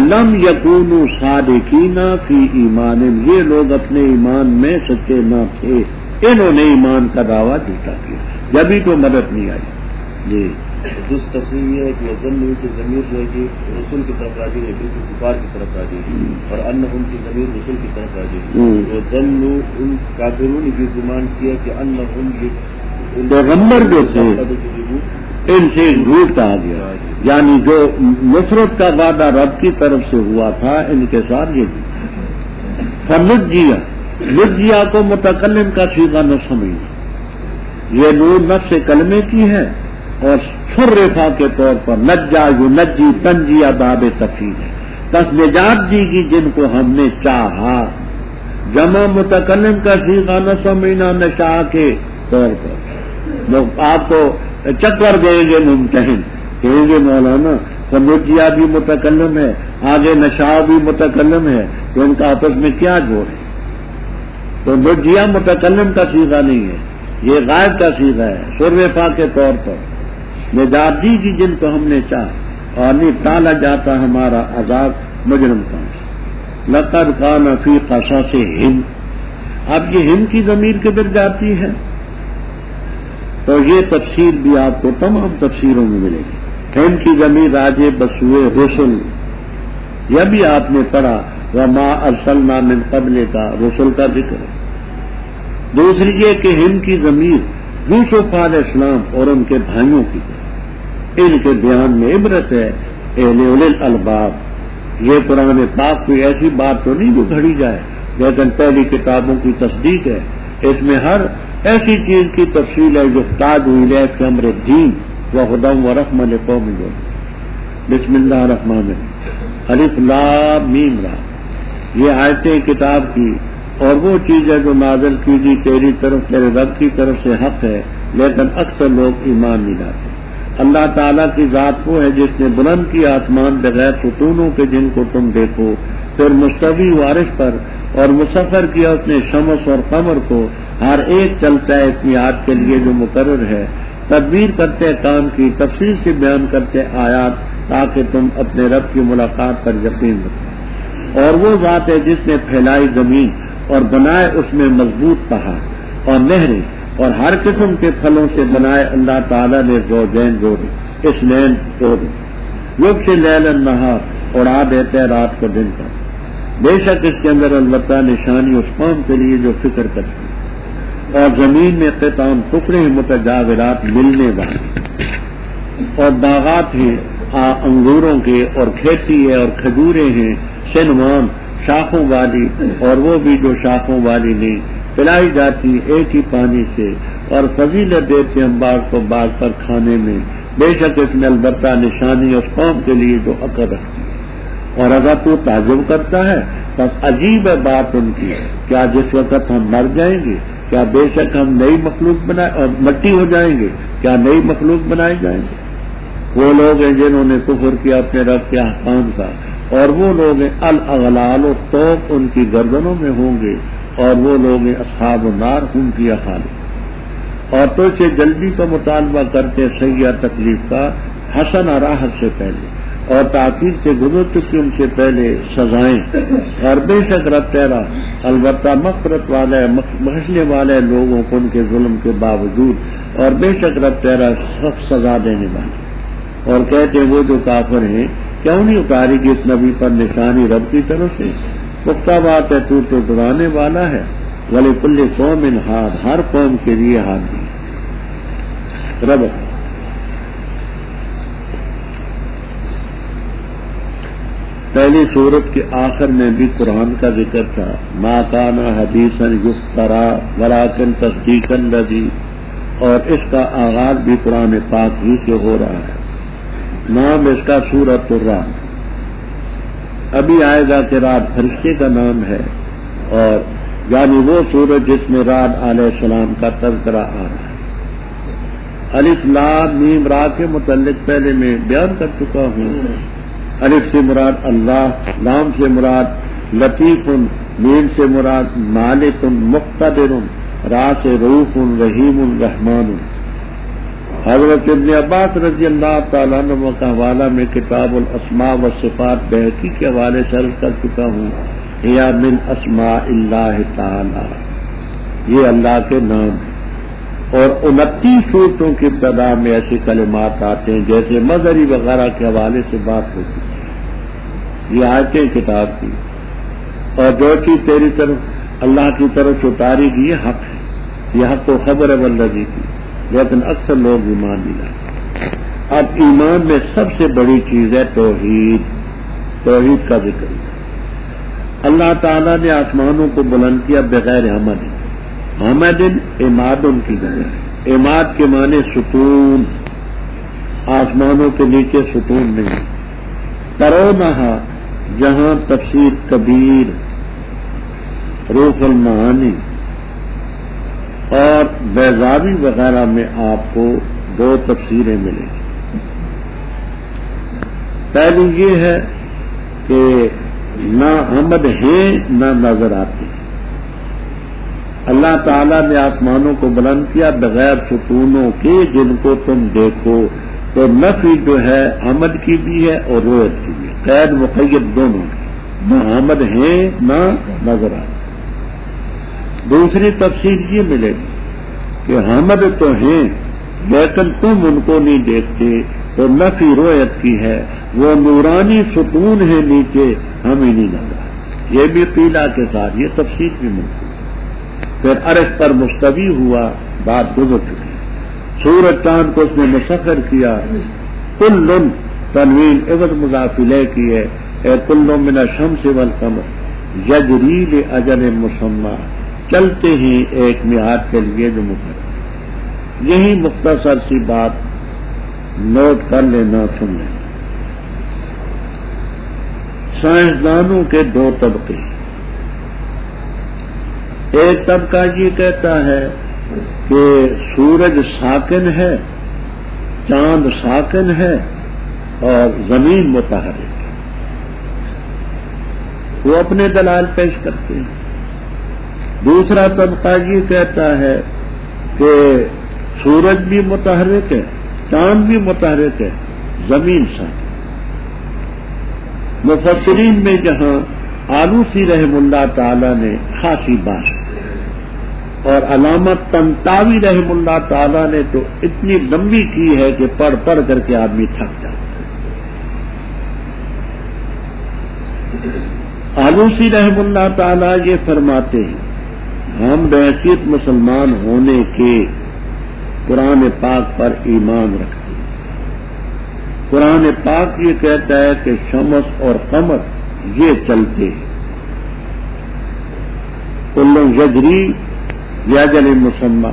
لم یکونوا صادقین فی ایمانہم، یہ لوگ اپنے ایمان میں سچے نہ تھے، انہوں نے ایمان کا دعویٰ جھوٹا کیا جبھی تو مدد نہیں آئی. جی دوسری تفسیر یہ ہے کہ ظنوا کی ضمیر جو ہے کہ رسول کی طرف راجع ہے، بالکل کفار کی طرف راجع ہے، اور انہم کی ضمیر رسول کی طرف راجع ہے. تو ظنوا ان کافروں نے بھی گمان کیا کہ انہم یہ پیغمبر جو تھے ان سے جھوٹ کہا گیا، یعنی جو نصرت کا وعدہ رب کی طرف سے ہوا تھا ان کے ساتھ یہ فنجیا. نجیا کو متکلم کا صیغہ نہ سمجھنا، یہ نون نفس کلمے کی ہے اور شرفا کے طور پر نجا ینجی تنجیہ باب تفصیل ہے. تس نجات دی گی جن کو ہم نے چاہا. جمع متکلم کا صیغہ نہ سمجھنا نشا کے طور پر. لوگ آپ کو چکر دیں گے ممتحن، کہیں گے مولانا فنجیا بھی متکلم ہے آگے نشا بھی متکلم ہے تو ان کا آپس میں کیا جوڑ ہے؟ تو نجیا متکلم کا صیغہ نہیں ہے، یہ غائب کا صیغہ ہے شرفا کے طور پر. نجات دی گی جن کو ہم نے چاہا اور نہیں ٹالا جاتا ہمارا عذاب مجرم کا. لقد کان فی قصصہم، اب یہ ہم کی ضمیر کدھر جاتی ہے؟ تو یہ تفسیر بھی آپ کو تمام تفسیروں میں ملے گی. ہم کی ضمیر راجے بسوئے رسل یہ بھی آپ نے پڑھا وما ارسلنا من قبل کا رسول کا ذکر ہے. دوسری یہ کہ ہند کی ضمیر یوسف علیہ السلام اور ان کے بھائیوں کی ان کے بیان میں عبرت ہے اہل الالباب. یہ قرآن پاک کوئی ایسی بات تو نہیں جو گھڑی جائے، لیکن پہلی کتابوں کی تصدیق ہے. اس میں ہر ایسی چیز کی تفصیل ہے جو تاج ہوئی ہے کہ امر دین و ہدی و رحمۃ لقوم یؤمنون. بسم اللہ الرحمن الرحیم الف لام میم را. یہ آیتیں کتاب کی اور وہ چیز ہے جو نازل کی گئی تیری طرف تیرے رب کی طرف سے حق ہے، لیکن اکثر لوگ ایمان نہیں لاتے. اللہ تعالیٰ کی ذات وہ ہے جس نے بلند کیا آسمان بغیر ستونوں کے جن کو تم دیکھو، پھر مستوی وارث پر، اور مسخر کیا اس نے شمس اور قمر کو، ہر ایک چلتا ہے اس میعاد کے لیے جو مقرر ہے. تدبیر کرتے کام کی، تفصیل سے بیان کرتے آیات تاکہ تم اپنے رب کی ملاقات پر یقین رکھو. اور وہ ذات ہے جس نے پھیلائی زمین اور بنائے اس میں مضبوط پہاڑ اور نہریں، اور ہر قسم کے پھلوں سے بنائے اللہ تعالیٰ نے زوجین جوڑے، اثنین جوڑے. یغشی اللیل النہار، اڑا دیتے رات کو دن پر. بے شک اس کے اندر البتہ نشانی اس قوم کے لیے جو فکر کرتی ہے. اور زمین میں قطعان ٹکڑے متجاورات ملنے والے، اور باغات ہیں انگوروں کے، اور کھیتی ہے اور کھجوریں ہیں سنوان شاخوں والی، اور وہ بھی جو شاخوں والی نہیں، پلائی جاتی ایک ہی پانی سے، اور فضیلت دیتے ہم بعض کو بعض پر کھانے میں. بے شک اس میں البتہ نشانی اس قوم کے لیے جو عقل رکھتی ہے. اور اگر تو تعجب کرتا ہے بس عجیب ہے بات ان کی، کیا جس وقت ہم مر جائیں گے کیا بے شک ہم نئی مخلوق اور مٹی ہو جائیں گے، کیا نئی مخلوق بنائے جائیں گے. وہ لوگ ہیں جنہوں نے کفر کیا اپنے رب کے احکام کا، اور وہ لوگ ہیں الاغلال و طوق ان کی گردنوں میں ہوں گے، اور وہ لوگ ہیں اصحاب النار ہم کی خالد. اور تو سے جلدی کا مطالبہ کرتے سیاح تکلیف کا، حسن راحت سے پہلے، اور تاخیر سے گزر چکی ان سے پہلے سزائیں. اور بے شک رب تیرا البتہ مغفرت والے بخشنے والے لوگوں کو ان کے ظلم کے باوجود، اور بے شک رب تیرا سخت سزا دینے والے. اور کہتے وہ جو کافر ہیں کیوں نہیں اتاری گی اس نبی پر نشانی رب کی طرف سے. پختہ بات ہے تو ڈرانے والا ہے. وَلِكُلِّ قَوْمٍ ہاد، ہر قوم کے لیے ہاتھ دی رب. پہلی سورت کے آخر میں بھی قرآن کا ذکر تھا، ما کان حدیثا یفترا ولکن تصدیق الذی، اور اس کا آغاز بھی قرآن پاک ہی سے ہو رہا ہے. نام اس کا سورۃ الرعد. ابھی آئے گا کہ رعد فرشتے کا نام ہے، اور یعنی وہ سورت جس میں رعد علیہ السلام کا تذکرہ آ رہا ہے. الف لام میم را کے متعلق پہلے میں بیان کر چکا ہوں. الف سے مراد اللہ، لام سے مراد لطیف، میم سے مراد مالک مقتدر، را سے رؤوف رحیم رحمان. حضرت ابن عباس رضی اللہ تعالیٰ عنہ کا حوالہ میں کتاب الاسماء والصفات بہقی کے حوالے سے عرض کر چکا ہوں، یا من اسماء اللہ تعالی، یہ اللہ کے نام ہیں. اور 29 صورتوں کی ابتدا میں ایسے کلمات آتے ہیں جیسے مظہری وغیرہ کے حوالے سے بات ہوتی ہے. یہ آیتیں کتاب کی، اور جو چیز تیری طرف اللہ کی طرف اتاری گئی یہ حق ہے، یہ حق و خبر ہے والذی کی، لیکن اکثر لوگ ایمان نہیں لاتے. اب ایمان میں سب سے بڑی چیز ہے توحید. توحید کا ذکر ہے. اللہ تعالیٰ نے آسمانوں کو بلند کیا بغیر حمد. حمد اماد ان کی جگہ، اماد کے معنی ستون، آسمانوں کے نیچے ستون نہیں. ترونہا، جہاں تفسیر کبیر، روح المعانی اور بیضاوی وغیرہ میں آپ کو 2 تفسیریں ملیں گی. پہلی یہ ہے کہ نہ حمد ہیں نہ نظر آتے. اللہ تعالیٰ نے آسمانوں کو بلند کیا بغیر ستونوں کے جن کو تم دیکھو. تو نفی جو ہے حمد کی بھی ہے اور رویت کی بھی ہے، قید مقید دونوں کی. نہ حمد ہیں نہ نظر آتے. دوسری تفسیر یہ ملے گی کہ حمد تو ہیں لیکن تم ان کو نہیں دیکھتے، تو نفی رویت کی ہے، وہ نورانی ستون ہے نیچے، ہم ہی نہیں لگا، یہ بھی قیلا کے ساتھ یہ تفصیل بھی ملتی۔ پھر عرش پر مستوی ہوا، بات گزر چکی، سورج چاند کو اس نے مسخر کیا، کل تنوین عوض مضاف الیہ کی ہے، اے کل من الشمس والقمر یجری لاجل مسمى، چلتے ہی ایک میعاد کے لیے جو مقرر۔ یہی مختصر سی بات نوٹ کر لینا، سن لینا۔ سائنسدانوں کے دو طبقے، ایک طبقہ یہ کہتا ہے کہ سورج ساکن ہے، چاند ساکن ہے اور زمین متحرک ہے، وہ اپنے دلائل پیش کرتے ہیں۔ دوسرا طبقہ یہ کہتا ہے کہ سورج بھی متحرک ہے، چاند بھی متحرک ہے، زمین ساکن۔ مفسرین میں جہاں آلوسی رحم اللہ تعالی نے خاصی بات، اور علامت طنطاوی رحم اللہ تعالی نے تو اتنی لمبی کی ہے کہ پڑھ پڑھ کر کے آدمی تھک جاتا ہے۔ آلوسی رحم اللہ تعالی یہ فرماتے ہیں، ہم بحیثیت مسلمان ہونے کے قرآن پاک پر ایمان رکھتے ہیں۔ قرآن پاک یہ کہتا ہے کہ شمس اور قمر یہ چلتے ہیں، کل یجری لاجل مسمى،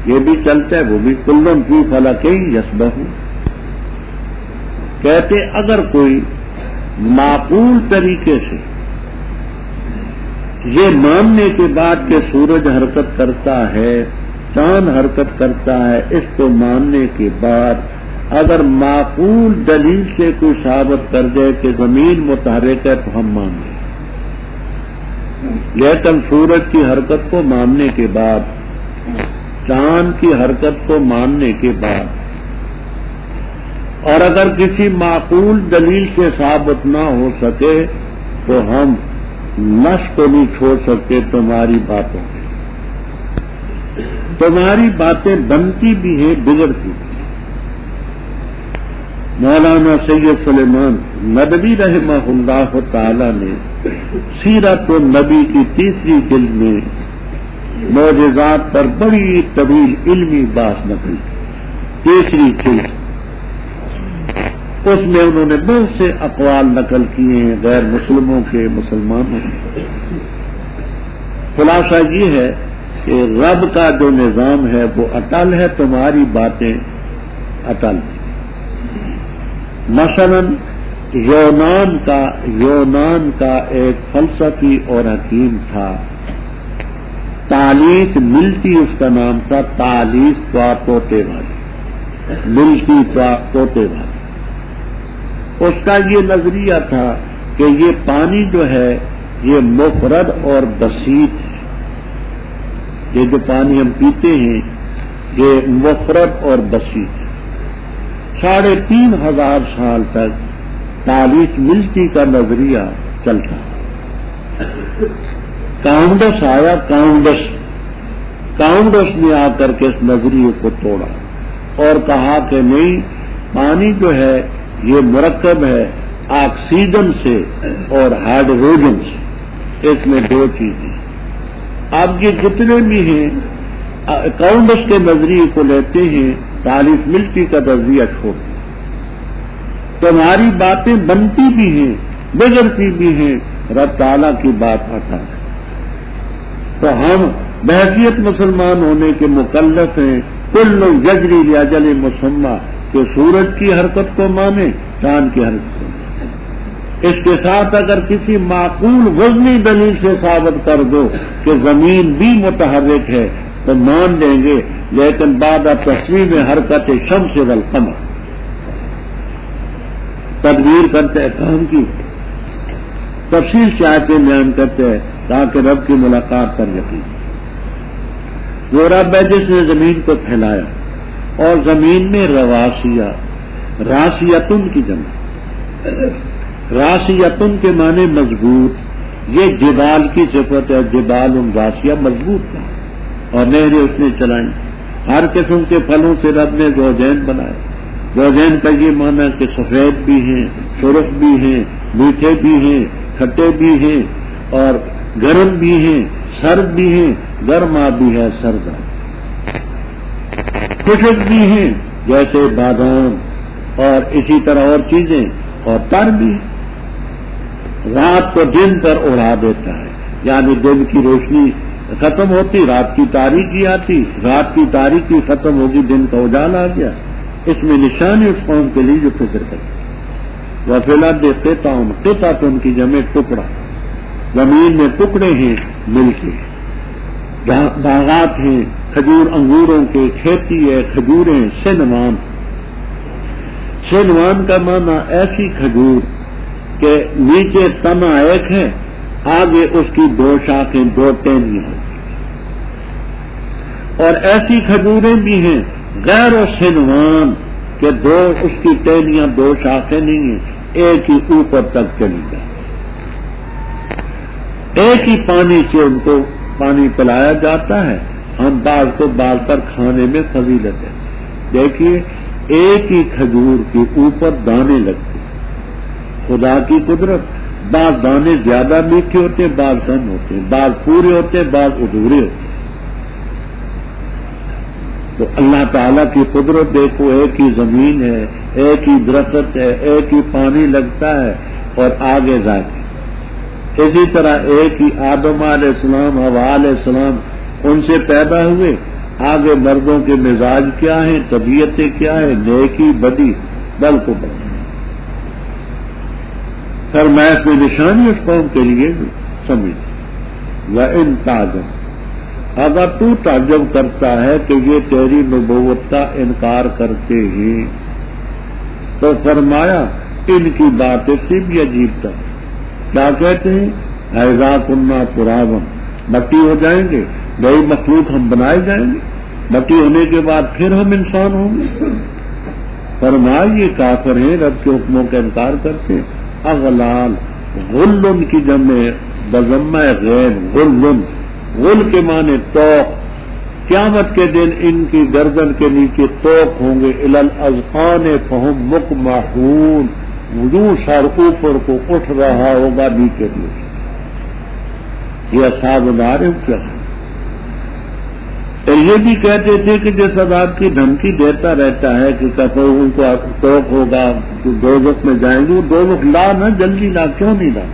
یہ بھی چلتا ہے، وہ بھی کل فی فلک یسبح۔ کہتے اگر کوئی معقول طریقے سے یہ ماننے کے بعد کہ سورج حرکت کرتا ہے، چاند حرکت کرتا ہے، اس کو ماننے کے بعد اگر معقول دلیل سے کوئی ثابت کر دے کہ زمین متحرک ہے تو ہم مان لیں، لیکن سورج کی حرکت کو ماننے کے بعد، چاند کی حرکت کو ماننے کے بعد، اور اگر کسی معقول دلیل سے ثابت نہ ہو سکے تو ہم نص کو نہیں چھوڑ سکتے تمہاری باتوں میں۔ تمہاری باتیں بنتی بھی ہیں، بگڑتی بھی ہیں۔ مولانا سید سلیمان ندوی رحمہ اللہ تعالی نے سیرت النبی کی تیسری جلد میں معجزات پر بڑی طویل علمی بحث نقل کی، تیسری جلد، اس میں انہوں نے بہت سے اقوال نقل کیے ہیں غیر مسلموں کے، مسلمانوں کے۔ خلاصہ یہ ہے کہ رب کا جو نظام ہے وہ اٹل ہے، تمہاری باتیں اٹل ہیں۔ مثلا یونان کا ایک فلسفی اور حکیم تھا، تالیس ملتی اس کا نام تھا، تالیس طوطے والی، ملتی طوطے والی۔ اس کا یہ نظریہ تھا کہ یہ پانی جو ہے یہ مفرد اور بسیط ہے، یہ جو پانی ہم پیتے ہیں یہ مفرد اور بسیط ہے۔ 3500 سال تک تالیس ملتی کا نظریہ چلتا۔ کاؤنڈس آیا، کاؤنڈس نے آ کر کے اس نظریے کو توڑا اور کہا کہ نہیں، پانی جو ہے یہ مرکب ہے آکسیجن سے اور ہائیڈروجن سے، اس میں دو چیزیں۔ اب یہ جتنے بھی ہیں کاؤنڈس کے نظریے کو لیتے ہیں، تالیس ملتی کا نظریہ چھوڑ دیں۔ تمہاری باتیں بنتی بھی ہیں، بگڑتی بھی ہیں، رب تعالیٰ کی بات آتا ہے۔ تو ہم بحیثیت مسلمان ہونے کے مکلف ہیں، کل یجری لاجل مسمى، کہ سورج کی حرکت کو مانے، چاند کی حرکت کو مانے۔ اس کے ساتھ اگر کسی معقول وزنی دلیل سے ثابت کر دو کہ زمین بھی متحرک ہے تو مان لیں گے، لیکن بعد تصویر میں حرکت شمس والقمر، تدبیر کرتے ہیں کام کی تفصیل سے آتے بیان کرتے ہیں تاکہ رب کی ملاقات پر یقین۔ وہ رب ہے جس نے زمین کو پھیلایا، اور زمین میں راسیتن کی جمع، راسیتن کے معنی مضبوط، یہ جبال کی صفت ہے، جبال راسیہ مضبوط تھا، اور نہریں اس نے چلائیں، ہر قسم کے پھلوں سے رب نے زوجین بنائے، زوجین کا یہ معنی ہے کہ سفید بھی ہیں، سرخ بھی ہیں، میٹھے بھی ہیں، کھٹے بھی ہیں، اور گرم بھی ہیں، سرد بھی ہیں، گرما بھی ہے، سرد خشک بھی ہیں جیسے بادام، اور اسی طرح اور چیزیں، اور تر بھی رات کو دن پر اڑا دیتا ہے، یعنی دن کی روشنی ختم ہوتی، رات کی تاریکی آتی، رات کی تاریکی ختم ہوگی، دن کا اجالا آ گیا۔ اس میں نشانی اس قوم کے لیے جو فکر کرتے وہ فیلا دیتے قطع تو ان کی جمع ٹکڑا، زمین میں ٹکڑے ہیں مل کے، باغات ہیں کھجور انگوروں کے، کھیتی ہے کھجوریں، سنوان، سنوان کا معنی ایسی کھجور کہ نیچے تنا ایک ہے، آگے اس کی دو شاخیں، دو ٹہنیاں ہوتی ہیں، اور ایسی کھجوریں بھی ہیں غیر و سنوان کہ دو اس کی ٹہنیاں، دو شاخیں نہیں ہیں، ایک ہی اوپر تک چلی جائے، ایک ہی پانی سے ان کو پانی پلایا جاتا ہے۔ ہم بعض کو بعض پر کھانے میں فضیلت ہے، دیکھیے ایک ہی کھجور کے اوپر دانے لگتے، خدا کی قدرت، بعض دانے زیادہ میٹھے ہوتے ہیں، بعض کم ہوتے ہیں، بعض پورے ہوتے ہیں، بعض ادھورے ہوتے ہیں۔ تو اللہ تعالیٰ کی قدرت دیکھو، ایک ہی زمین ہے، ایک ہی درخت ہے، ایک ہی پانی لگتا ہے، اور آگے ذاتی اسی طرح ایک ہی آدم علیہ السلام، حوا علیہ السلام، ان سے پیدا ہوئے، آگے مردوں کے مزاج کیا ہیں، طبیعتیں کیا ہیں، نیکی بدی بل کو بل فرمائش میں نشانی اس قوم کے لیے سمجھ وَإِن تَعْجَبْ، اگر تو تعجب کرتا ہے کہ یہ تیری نبوت کا انکار کرتے ہیں، تو فرمایا ان کی باتیں سے بھی عجیب تھا۔ کیا کہتے ہیں؟ اذا كنا ترابا، مٹی ہو جائیں گے، نئی مخلوق ہم بنائے جائیں گے، مٹی ہونے کے بعد پھر ہم انسان ہوں گے۔ فرمایا یہ کافر ہیں، رب کے حکموں کا انکار کرتے ہیں۔ اغلال، غل کی جمع بضمہ غین، غل، غل کے معنی توق، قیامت کے دن ان کی گردن کے نیچے توق ہوں گے، الی الاذقان فہم مقمحون، وضو سر اوپر کو اٹھ رہا ہوگا نیچے نیچے۔ یہ اصحاب النار کیا ہے؟ یہ بھی کہتے تھے کہ جس عذاب کی دھمکی دیتا رہتا ہے کہ کہتے ان کو توق ہوگا، دوزخ میں جائیں گے، وہ دوزخ لا نہ، جلدی لا، کیوں نہیں لا؟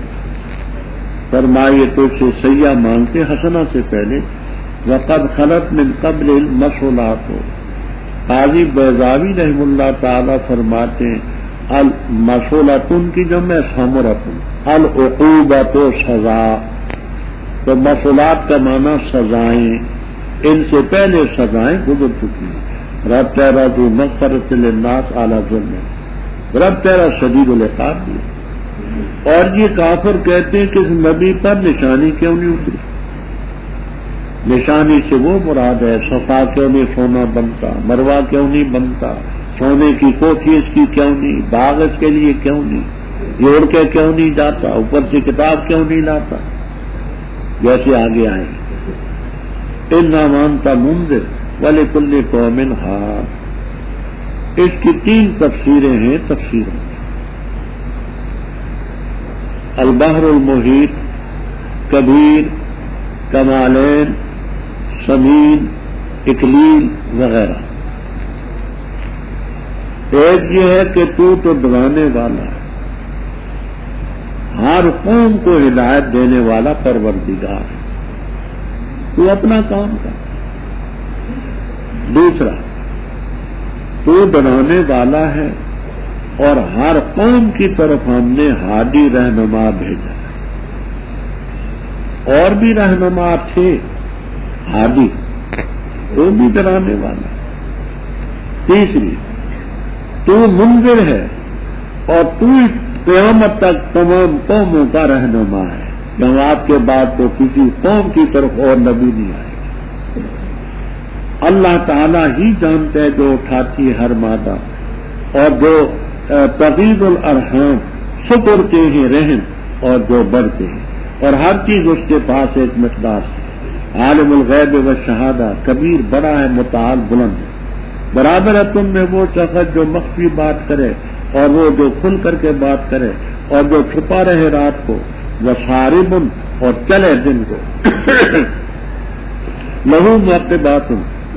فرمائیے تو سے سیاح مانگتے حسنہ سے پہلے، وقد خلت من قبل المسولات ہو۔ قاضی بیضاوی رحم اللہ تعالی فرماتے ہیں المسولتن کی جمع سمرتن، العقوبت و سزا، تو مسولات کا معنی سزائیں، ان سے پہلے سزائیں گزر چکی ہیں۔ رب تیرا جو مغفرت للناس اعلی ظلم، رب تیرا شدید العقاب بھی۔ اور یہ کافر کہتے ہیں کہ اس نبی پر نشانی کیوں نہیں اتری؟ نشانی سے وہ مراد ہے، صفا کیوں نہیں سونا بنتا، مروا کیوں نہیں بنتا، سونے کی کوٹھی اس کی کیوں نہیں، باغ اس کے لیے کیوں نہیں، جوڑ کے کیوں نہیں جاتا، اوپر سے کتاب کیوں نہیں لاتا، جیسے آگے آئیں گے۔ اِنَّا مَانْتَ مُنذِرٌ وَلِكُلِّ قَوْمٍ هَادٍ، اس کی 3 تفسیریں ہیں۔ تفسیریں البحر المحیط، کبیر، کمالین، سمین، اکلیل وغیرہ۔ ایک یہ ہے کہ تو ڈرانے والا ہے، ہر قوم کو ہدایت دینے والا پروردگار ہے، تو اپنا کام کر۔ دوسرا، تو ڈرانے والا ہے اور ہر قوم کی طرف ہم نے ہادی رہنما بھیجا ہے، اور بھی رہنما تھے ہادی، وہ بھی ڈرانے والا۔ تیسری، تو منذر ہے اور تو قیامت تک تمام قوموں کا رہنما ہے، جواب کے بعد تو کسی قوم کی طرف اور نبی نہیں آئے گا۔ اللہ تعالیٰ ہی جانتے ہیں جو اٹھاتی ہے ہر مادہ، اور جو تغیض الارحام سکڑتے ہیں رحم، اور جو بڑھتے ہیں، اور ہر چیز اس کے پاس ایک مقدار ہے۔ عالم الغیب و شہادہ، کبیر بڑا ہے، متعال بلند ہے۔ برابر ہے تم میں وہ شخص جو مخفی بات کرے اور وہ جو کھل کر کے بات کرے اور جو چھپا رہے رات کو، وہ صارم اور چلے دن کو۔ لہو معقبات،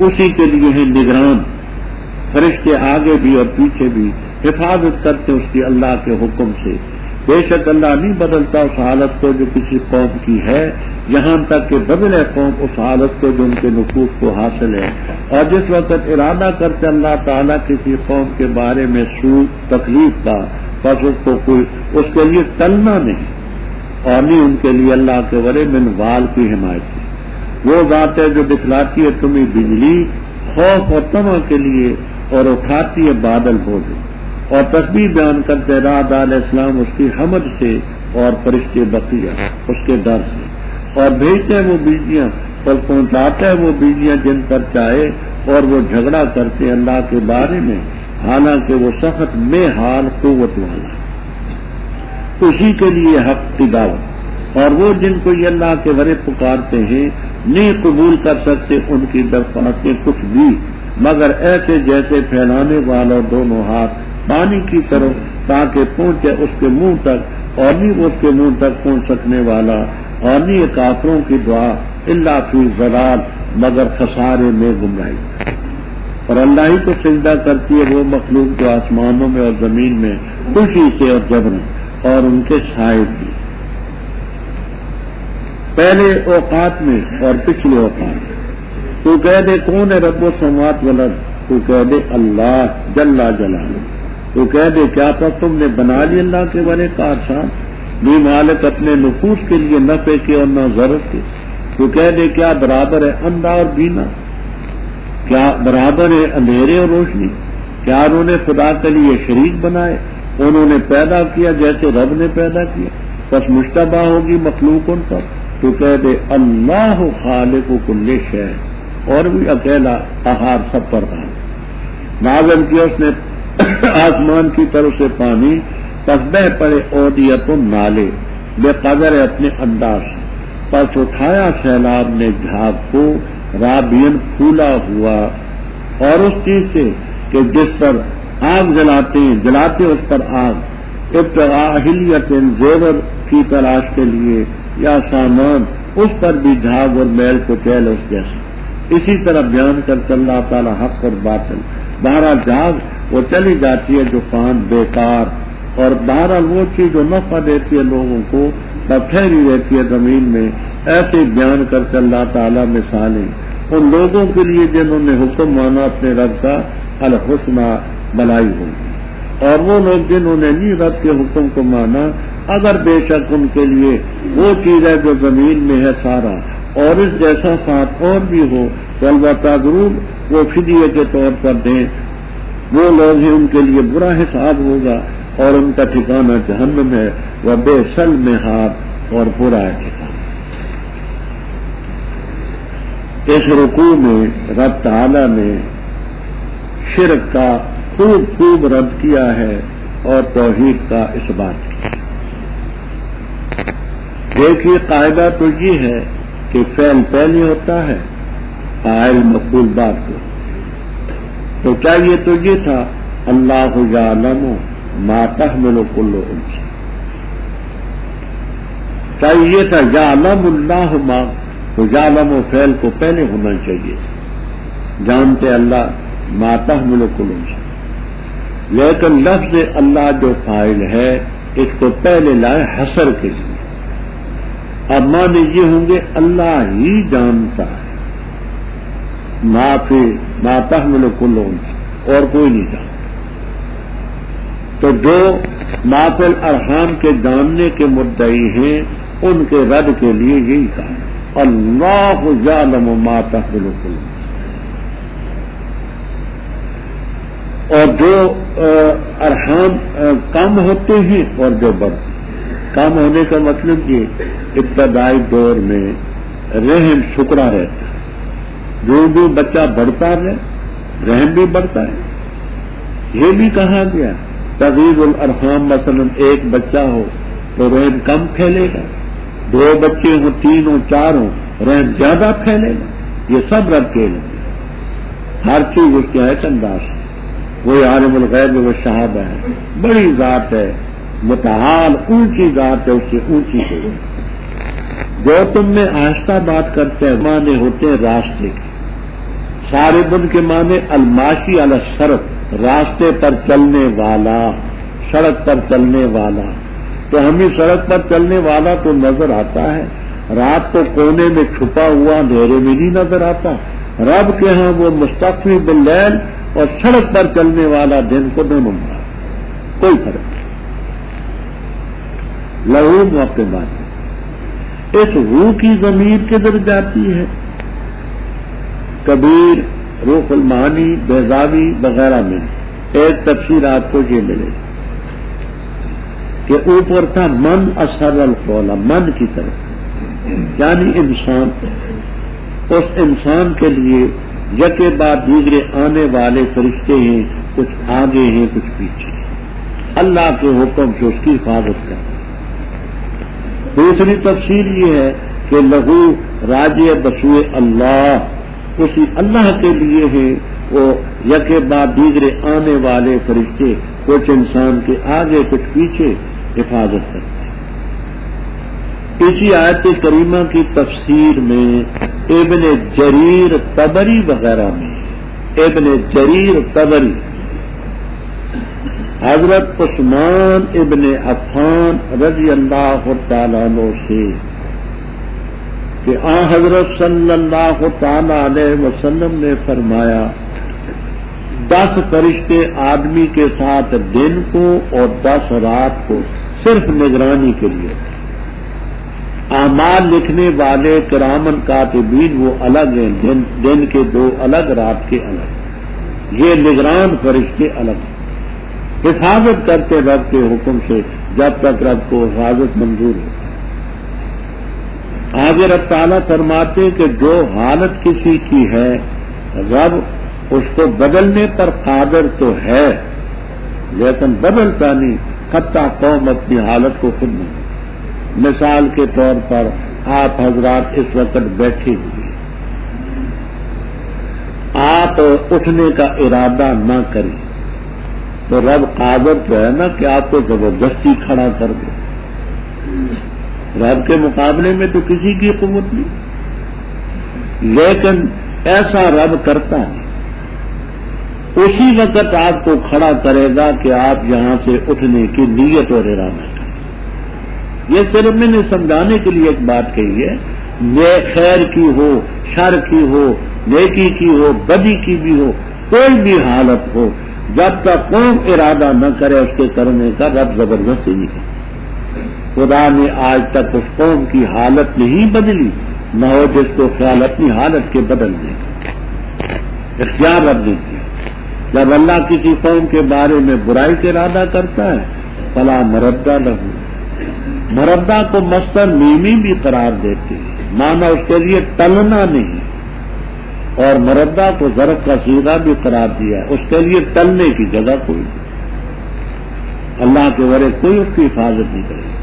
اسی کے لیے ہیں نگران، فرشتے آگے بھی اور پیچھے بھی حفاظت کرتے اس کی اللہ کے حکم سے۔ بے شک اللہ نہیں بدلتا اس حالت کو جو کسی قوم کی ہے، یہاں تک کہ بدلے قوم اس حالت کو جو ان کے نفوذ کو حاصل ہے۔ اور جس وقت ارادہ کرتے اللہ تعالیٰ کسی قوم کے بارے میں سوء تکلیف کا، بس اس کے لیے ٹلنا نہیں، اور نہیں ان کے لیے اللہ کے ورے من وال کی حمایت کی۔ وہ ذات ہے جو دکھلاتی ہے تمہیں بجلی خوف اور طمع کے لیے اور اٹھاتی ہے بادل بوجھ، اور تسبیح بیان کرتے رات علیہ السلام اس کی حمد سے اور فرشتے بقیہ اس کے ڈر سے، اور بھیجتے ہیں وہ بیجیاں اور پہنچاتا ہے وہ بیجیاں جن پر چاہے، اور وہ جھگڑا کرتے اللہ کے بارے میں حالانکہ وہ سخت میں حال قوت والا، اسی کے لیے حق کی دعوت۔ اور وہ جن کو یہ اللہ کے ورے پکارتے ہیں نہیں قبول کر سکتے ان کی درخواستیں کچھ بھی، مگر ایسے جیسے پھیلانے والا دونوں ہاتھ پانی کی طرف تاکہ پہنچے اس کے منہ تک، اور نہیں اس کے منہ تک پہنچ سکنے والا، اور نہیں کافروں کی دعا الا فی ضلال مگر خسارے میں گمراہی۔ اور اللہ ہی کو سجدہ کرتی ہے وہ مخلوق جو آسمانوں میں اور زمین میں خوشی سے اور جبرن، اور ان کے سائے بھی پہلے اوقات میں اور پچھلے اوقات میں۔ تو کہہ دے کون ہے رب السماوات والارض، تو کہہ دے اللہ جل جلالہ۔ تو کہہ دے کیا تھا تم نے بنا لی اللہ کے بڑے کارساز، بھی مالک اپنے نفوذ کے لیے نفع کے اور نہ ضرورت کے۔ تو کہہ دے کیا برابر ہے اندھا اور بینا، کیا برابر ہے اندھیرے اور روشنی، کیا انہوں نے خدا کے لیے شریک بنائے، انہوں نے پیدا کیا جیسے رب نے پیدا کیا، بس مشتبہ ہوگی مخلوق ان پر۔ تو کہہ دے اللہ خالق کل شے، اور بھی اکیلا قہار سب پر ہے۔ نازل کیا اس نے آسمان کی طرف سے پانی، پس بہ پڑے اودیت نالے بے قدر اپنے انداز سے، پس اٹھایا سیلاب نے جھاگ کو رابین پھولا ہوا، اور اس چیز سے کہ جس پر آگ جلاتے ہیں جلاتے اس پر آگ، ابتغاء حلیت زیور کی تلاش کے لیے یا سامان، اس پر بھی جھاگ اور میل کو تیل اس جیسے۔ اسی طرح بیان کرتے اللہ تعالیٰ حق اور باطل۔ بہرحال جھاگ وہ چلی جاتی ہے جو فان بیکار، اور بہرحال وہ چیز جو نفع دیتی ہے لوگوں کو تب ٹھہری رہتی ہے زمین میں۔ ایسے بیان کرتے اللہ تعالیٰ مثالیں ان لوگوں کے لیے جنہوں نے حکم مانا اپنے رب کا، الحسنہ بلائی ہوگی، اور وہ لوگ جنہوں نے نہیں رب کے حکم کو مانا، اگر بے شک ان کے لیے وہ چیز ہے جو زمین میں ہے سارا، اور اس جیسا ساتھ اور بھی ہو تو البتہ ضرور وہ فدیے کے طور پر دیں۔ وہ لوگ ہیں ان کے لیے برا حساب ہوگا، اور ان کا ٹھکانہ جہنم ہے، وہ بے سل میں ہاتھ اور برا ہے ٹھکانہ۔ اس رکوع میں رب تعالی نے شرک کا خوب رد کیا ہے اور توحید کا اثبات کیا۔ دیکھیے قاعدہ تو یہ ہے کہ فعل پہلے ہوتا ہے، فاعل مفعول بعد کو۔ تو چاہیے تو یہ تھا اللہ یعلم ما تحمل کل انثی، چاہیے تھا یعلم اللہ ما، تو یعلم و فعل کو پہلے ہونا چاہیے، جانتے اللہ ما تحمل کل انثی، لیکن لفظ اللہ جو فاعل ہے اس کو پہلے لائے حصر کے لیے۔ اب معنی یہ ہوں گے اللہ ہی جانتا ہے، ما تحمل کل انثی، اور کوئی نہیں جانتا۔ تو جو ما فی الارحام کے جاننے کے مدعی ہیں ان کے رد کے لیے یہی کہا اللہ یعلم ما تحمل کل انثی۔ اور جو ارحام کم ہوتے ہیں اور جو بڑھتے ہیں، کم ہونے کا مطلب یہ ابتدائی دور میں رحم سکڑا رہتا ہے، جو بچہ بڑھتا رہے رحم بھی بڑھتا ہے۔ یہ بھی کہا گیا تغییر الارحام، مثلا ایک بچہ ہو تو رحم کم پھیلے گا، 2 بچے ہوں 3 ہوں 4 ہوں رحم زیادہ پھیلے گا، یہ سب رب کے لیے۔ ہر چیز اس کے ایک انداز ہے. وہی عالم الغیب و شہادہ ہے، بڑی ذات ہے، متعال اونچی ذات ہے، اس سے اونچی ہے. جو تم میں آہستہ بات کرتے ہیں معنی ہوتے ہیں راستے کے. سارے بن کے معنی الماشی علی السرط، راستے پر چلنے والا، سڑک پر چلنے والا. تو ہمیں سڑک پر چلنے والا تو نظر آتا ہے، رات کو کونے میں چھپا ہوا اندھیرے میں نہیں نظر آتا. رب کے ہاں وہ مستقبل باللیل اور سڑک پر چلنے والا دن کو دونوں مراد، کوئی فرق نہیں. لہو موقع بات ہے. اس روح کی ضمیر کدھر جاتی ہے؟ کبیر، روح المعانی، بیضاوی وغیرہ میں ایک تفسیر آپ کو یہ ملے کہ اوپر تھا من اثر القول، من کی طرف، یعنی انسان. اس انسان کے لیے یکے بعد دوسرے آنے والے فرشتے ہیں، کچھ آگے ہیں کچھ پیچھے. اللہ کے حکم سے اس کی حفاظت کرنا. دوسری تفسیر یہ ہے کہ لہو راجع بسوئے اللہ، اسی اللہ کے لیے ہے وہ یکے بعد دوسرے آنے والے فرشتے، کچھ انسان کے آگے کچھ پیچھے حفاظت کرتے ہیں. اسی آیت کریمہ کی تفسیر میں ابن جریر طبری وغیرہ میں، ابن جریر طبری حضرت عثمان ابن عفان رضی اللہ تعالیٰ عنہ سے کہ آن حضرت صلی اللہ تعالیٰ علیہ وسلم نے فرمایا 10 فرشتے آدمی کے ساتھ دن کو اور 10 رات کو صرف نگرانی کے لیے. اعمال لکھنے والے کرامن کاتبین وہ الگ ہیں، دن کے 2 الگ، رات کے الگ. یہ نگران فرشتے الگ ہیں، حفاظت کرتے رب کے حکم سے جب تک رب کو حفاظت منظور ہو. آگے رب تعالیٰ فرماتے کہ جو حالت کسی کی ہے رب اس کو بدلنے پر قادر تو ہے لیکن بدلتا نہیں، حتیٰ قوم اپنی حالت کو خود نہیں. مثال کے طور پر آپ حضرات اس وقت بیٹھے ہوئے، آپ اٹھنے کا ارادہ نہ کریں تو رب قادر تو ہے نا کہ آپ کو زبردستی کھڑا کر دے. رب کے مقابلے میں تو کسی کی قوت نہیں، لیکن ایسا رب کرتا ہے. اسی وقت آپ کو کھڑا کرے گا کہ آپ یہاں سے اٹھنے کی نیت اور ارادہ کریں. یہ صرف میں نے سمجھانے کے لیے ایک بات کہی ہے. یہ خیر کی ہو، شر کی ہو، نیکی کی ہو، بدی کی بھی ہو، کوئی بھی حالت ہو، جب تک قوم ارادہ نہ کرے اس کے کرنے کا رب زبردستی نہیں کرتا. خدا نے آج تک اس قوم کی حالت نہیں بدلی، نہ ہو جس کو خیال اپنی حالت کے بدلنے کا اختیار رب نے کیا. جب اللہ کسی قوم کے بارے میں برائی کا ارادہ کرتا ہے فلا مردہ لہو، مردہ کو مصدر میمی بھی قرار دیتے ہیں، مانا اس کے لیے ٹلنا نہیں، اور مردہ کو ظرف کا صیغہ بھی قرار دیا ہے، اس کے لیے ٹلنے کی جگہ کوئی نہیں. اللہ کے ورے کوئی اس کی حفاظت نہیں کرے.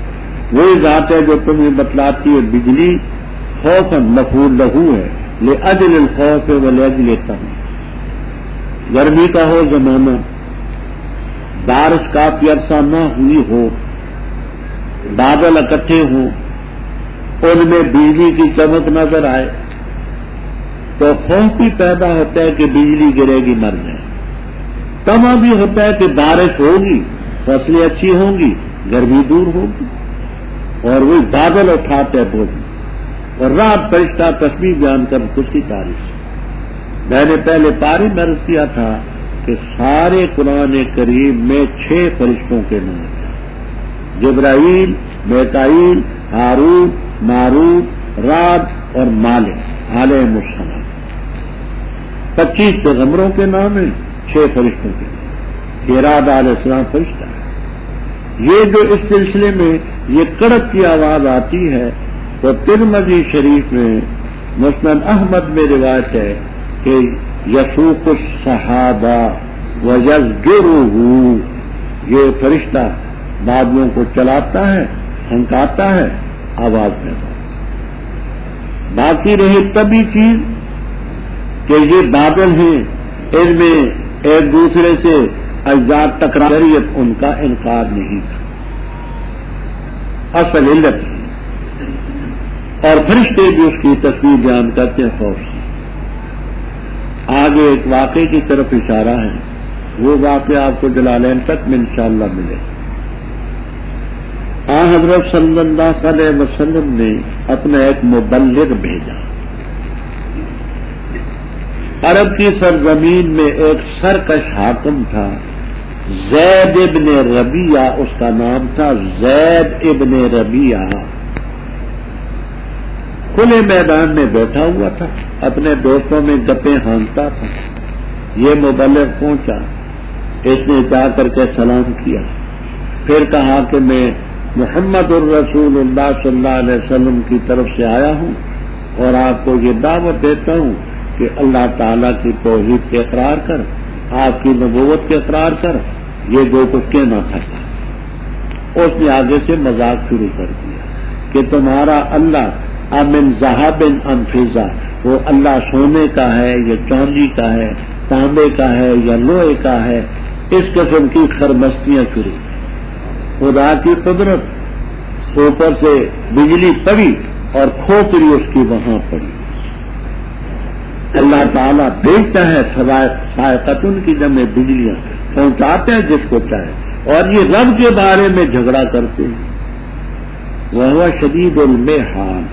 وہی ذات ہے جو تمہیں بتلاتی ہے بجلی خوف مفعول لہو ہے، لأجل الخوف ولأجل التمام. گرمی کا ہو زمانہ، بارش کافی عرصہ نہ ہوئی ہو، بادل اکٹھے ہوں، ان میں بجلی کی چمک نظر آئے تو خوف بھی پیدا ہوتا ہے کہ بجلی گرے گی مر جائے. تما بھی ہوتا ہے کہ بارش ہوگی، فصلیں اچھی ہوں گی، گرمی دور ہوگی. اور وہی بادل اٹھاتے ہیں بوجھ، اور رات فرشتہ تسبیح بیان کر اس کی تعریف. میں نے پہلے پاری میں عرض کیا تھا کہ سارے قرآن کریم میں 6 فرشتوں کے نام ہیں: جبرائیل، میکائیل، ہاروت، ماروت، راد اور مالک علیہ السلام. 25 پیغمبروں کے نام ہیں، 6 فرشتوں کے نام. راد علیہ السلام فرشتہ ہے. یہ جو اس سلسلے میں یہ کڑک کی آواز آتی ہے تو ترمذی شریف میں مسند احمد میں روایت ہے کہ یسوق الصحابہ ویزجرہ، یہ فرشتہ بادلوں کو چلاتا ہے، ہنکاتا ہے، آواز دیتا ہے. باقی رہی تبھی چیز کہ یہ بادل ہیں، ان میں ایک دوسرے سے اجزاء تکراریت ان کا انکار نہیں تھا، اصل علت ہے۔ اور فرشتے بھی اس کی تصویر بیان کرتے ہیں خوف سے۔ آگے ایک واقعے کی طرف اشارہ ہے، وہ واقعہ آپ کو جلالین تک میں انشاءاللہ ملے۔ حضرت صلی اللہ علیہ وسلم نے اپنا ایک مبلغ بھیجا۔ عرب کی سرزمین میں ایک سرکش حاکم تھا، زید ابن ربیعہ اس کا نام تھا، زید ابن ربیعہ۔ کھلے میدان میں بیٹھا ہوا تھا، اپنے دوستوں میں گپیں ہانکتا تھا۔ یہ مبلغ پہنچا، اس نے جا کر کے سلام کیا، پھر کہا کہ میں محمد الرسول اللہ صلی اللہ علیہ وسلم کی طرف سے آیا ہوں اور آپ کو یہ دعوت دیتا ہوں کہ اللہ تعالیٰ کی توحید کے اقرار کر، آپ کی نبوت کے اقرار کر، یہ جو کچھ کہنا تھا۔ اس نے آگے سے مذاق شروع کر دیا کہ تمہارا اللہ امن ذہب ام فضہ، وہ اللہ سونے کا ہے یا چاندی کا ہے، تانبے کا ہے یا لوہے کا ہے، اس قسم کی خرمستیاں شروع۔ خدا کی قدرت، اوپر سے بجلی پڑی اور کھوپڑی اس کی وہاں پڑی۔ اللہ تعالیٰ بھیجتا ہے سائقتن کی جمع بجلیاں، پہنچاتے ہیں جس کو چاہے، اور یہ رب کے بارے میں جھگڑا کرتے ہیں۔ وہ شدید المحال،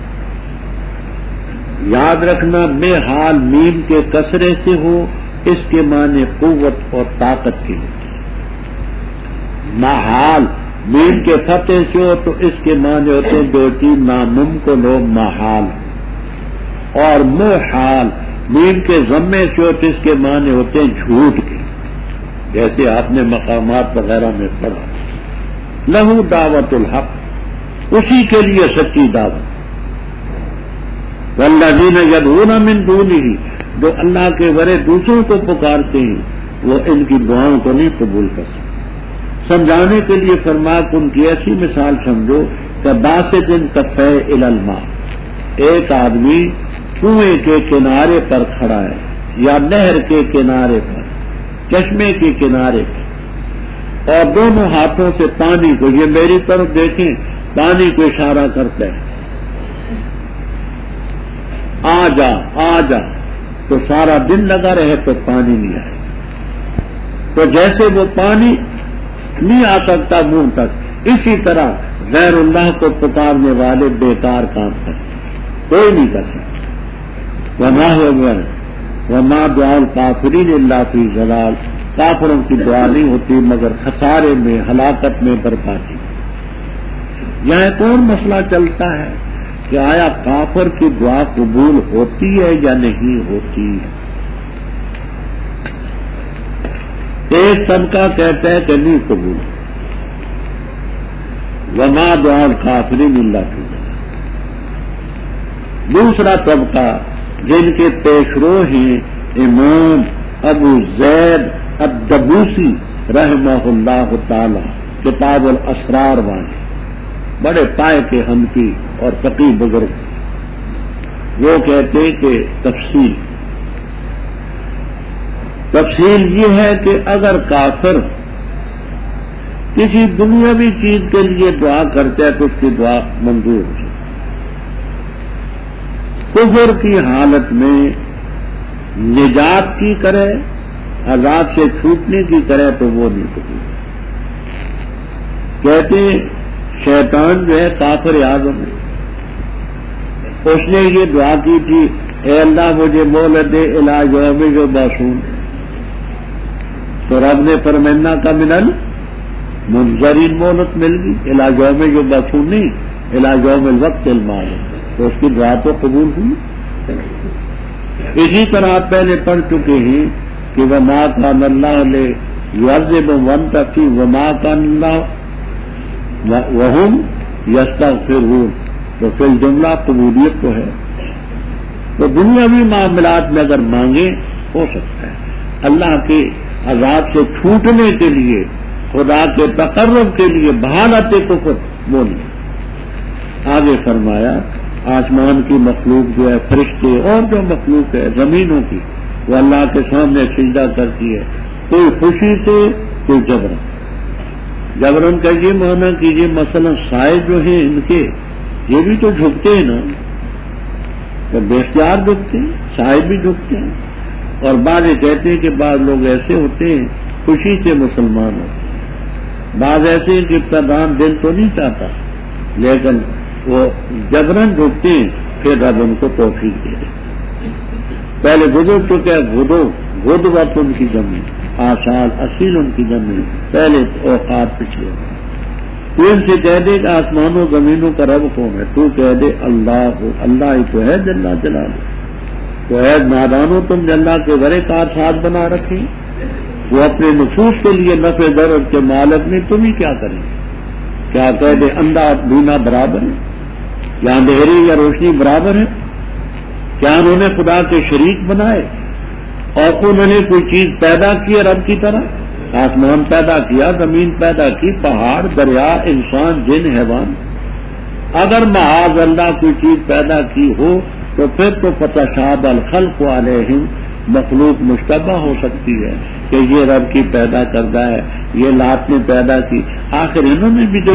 یاد رکھنا محال میم کے کسرے سے ہو، اس کے معنی قوت اور طاقت کے لیے۔ محال میم کے فتح سے ہو تو اس کے معنی ہوتے ہیں جو چیز ناممکن ہو، محال۔ اور محال میم کے ضمے سے ہو تو اس کے معنی ہوتے ہیں جھوٹ کے، جیسے آپ نے مقامات وغیرہ میں پڑھا۔ لہو دعوت الحق، اسی کے لیے سچی دعوت۔ والذین یدعون من دونہ، جو اللہ کے ورے دوسروں کو پکارتے ہیں، وہ ان کی دعاؤں کو نہیں قبول کر سکتے۔ سمجھانے کے لیے فرمایا کہ ان کی ایسی مثال سمجھو کہ باسط کفیہ الی الماء، ایک آدمی کنویں کے کنارے پر کھڑا ہے یا نہر کے کنارے پر، چشمے کے کنارے پر، اور دونوں ہاتھوں سے پانی کو، یہ میری طرف دیکھیں، پانی کو اشارہ کرتا ہے، آ جا آ جا، تو سارا دن لگا رہے تو پانی نہیں آئے۔ تو جیسے وہ پانی نہیں آ سکتا منہ تک، اسی طرح غیر اللہ کو پکارنے والے بیکار کام کرتے، کوئی نہیں کر سکتا۔ وما دعاء الکافرین الا فی ضلال، کافروں کی دعا نہیں ہوتی مگر خسارے میں، ہلاکت میں، بربادی۔ یہاں کون مسئلہ چلتا ہے کہ آیا کافر کی دعا قبول ہوتی ہے یا نہیں ہوتی ہے؟ ایک طبقہ کہتا ہے کہ نہیں قبول، وما دعاء الکافرین الا فی ضلال۔ دوسرا طبقہ جن کے پیشرو ہیں امام ابو زید الدبوسی رحمہ اللہ تعالی، کتاب الاسرار والے، بڑے پائے کے حنفی اور فقیہ بزرگ، وہ کہتے ہیں کہ تفصیل یہ ہے کہ اگر کافر کسی دنیاوی چیز کے لیے دعا کرتا ہے تو اس کی دعا منظور ہو جائے، کفر کی حالت میں نجات کی کرے، عذاب سے چھوٹنے کی کرے تو وہ نہیں قبول۔ کہتے ہیں شیطان جو ہے کافر اعظم ہے، اس نے یہ دعا کی تھی، اے اللہ مجھے مہلت دے الی یوم یبعثون، تو رب نے فرمایا کا منل منظرین مہلت مل گئی، الی یوم یبعثون نہیں، الی یوم الوقت المعلوم، تو اس کی دعا تو قبول ہوئی۔ اسی طرح آپ پہلے پڑھ چکے ہیں کہ وما کان اللہ لیعذب وانت فیہم وما کان اللہ وہم یستغفرون، تو فی الجملہ قبولیت تو ہے۔ تو دنیاوی معاملات میں اگر مانگے ہو سکتا ہے، اللہ کے عذاب سے چھوٹنے کے لیے، خدا کے تقرب کے لیے بحالت کفر وہ نہیں۔ آگے فرمایا آسمان کی مخلوق جو ہے، فرشتے اور جو مخلوق ہے زمینوں کی، وہ اللہ کے سامنے سجدہ کرتی ہے، کوئی خوشی سے کوئی جبرن۔ جبرن کا یہ معنی کیجیے، مثلا سائے جو ہیں ان کے یہ بھی تو جھکتے ہیں نا، تو بے اختیار جھکتے ہیں، سائے بھی جھکتے ہیں۔ اور بعض یہ کہتے ہیں کہ بعض لوگ ایسے ہوتے ہیں خوشی سے مسلمان ہوتے ہیں، بعض ایسے ہیں کہ ابتدان دل تو نہیں چاہتا لیکن وہ جبرن جھکتے ہیں، پھر رب ان کو توفیق دے دے۔ پہلے بزرگ تو کیا گد وقت ان کی زمین، آسال اصیل ان کی زمین، پہلے اوقات پچھلے۔ تو ان سے کہہ دے کہ آسمانوں زمینوں کا رب کون ہے؟ تو کہہ دے اللہ ہو، اللہ ہی تو ہے جل جلالہ۔ تو ہے نادانو تم اللہ کے بڑے کار ساتھ بنا رکھے، وہ اپنے نفوس کے لیے نفع ضرر کے مالک نہیں، تم ہی کیا کریں؟ کیا کہہ دے اندھا بینا برابر ہے، یا اندھیری یا روشنی برابر ہے؟ کیا انہوں نے خدا کے شریک بنائے؟ اور انہوں نے کوئی چیز پیدا کی ہے رب کی طرح؟ آسمان پیدا کیا، زمین پیدا کی، پہاڑ، دریا، انسان، جن، حیوان۔ اگر معاذ اللہ کوئی چیز پیدا کی ہو تو پھر تو فتشابہ الخلق علیہم، مخلوق مشتبہ ہو سکتی ہے کہ یہ رب کی پیدا کردہ ہے، یہ لات نے پیدا کی۔ آخر انہوں نے بھی جو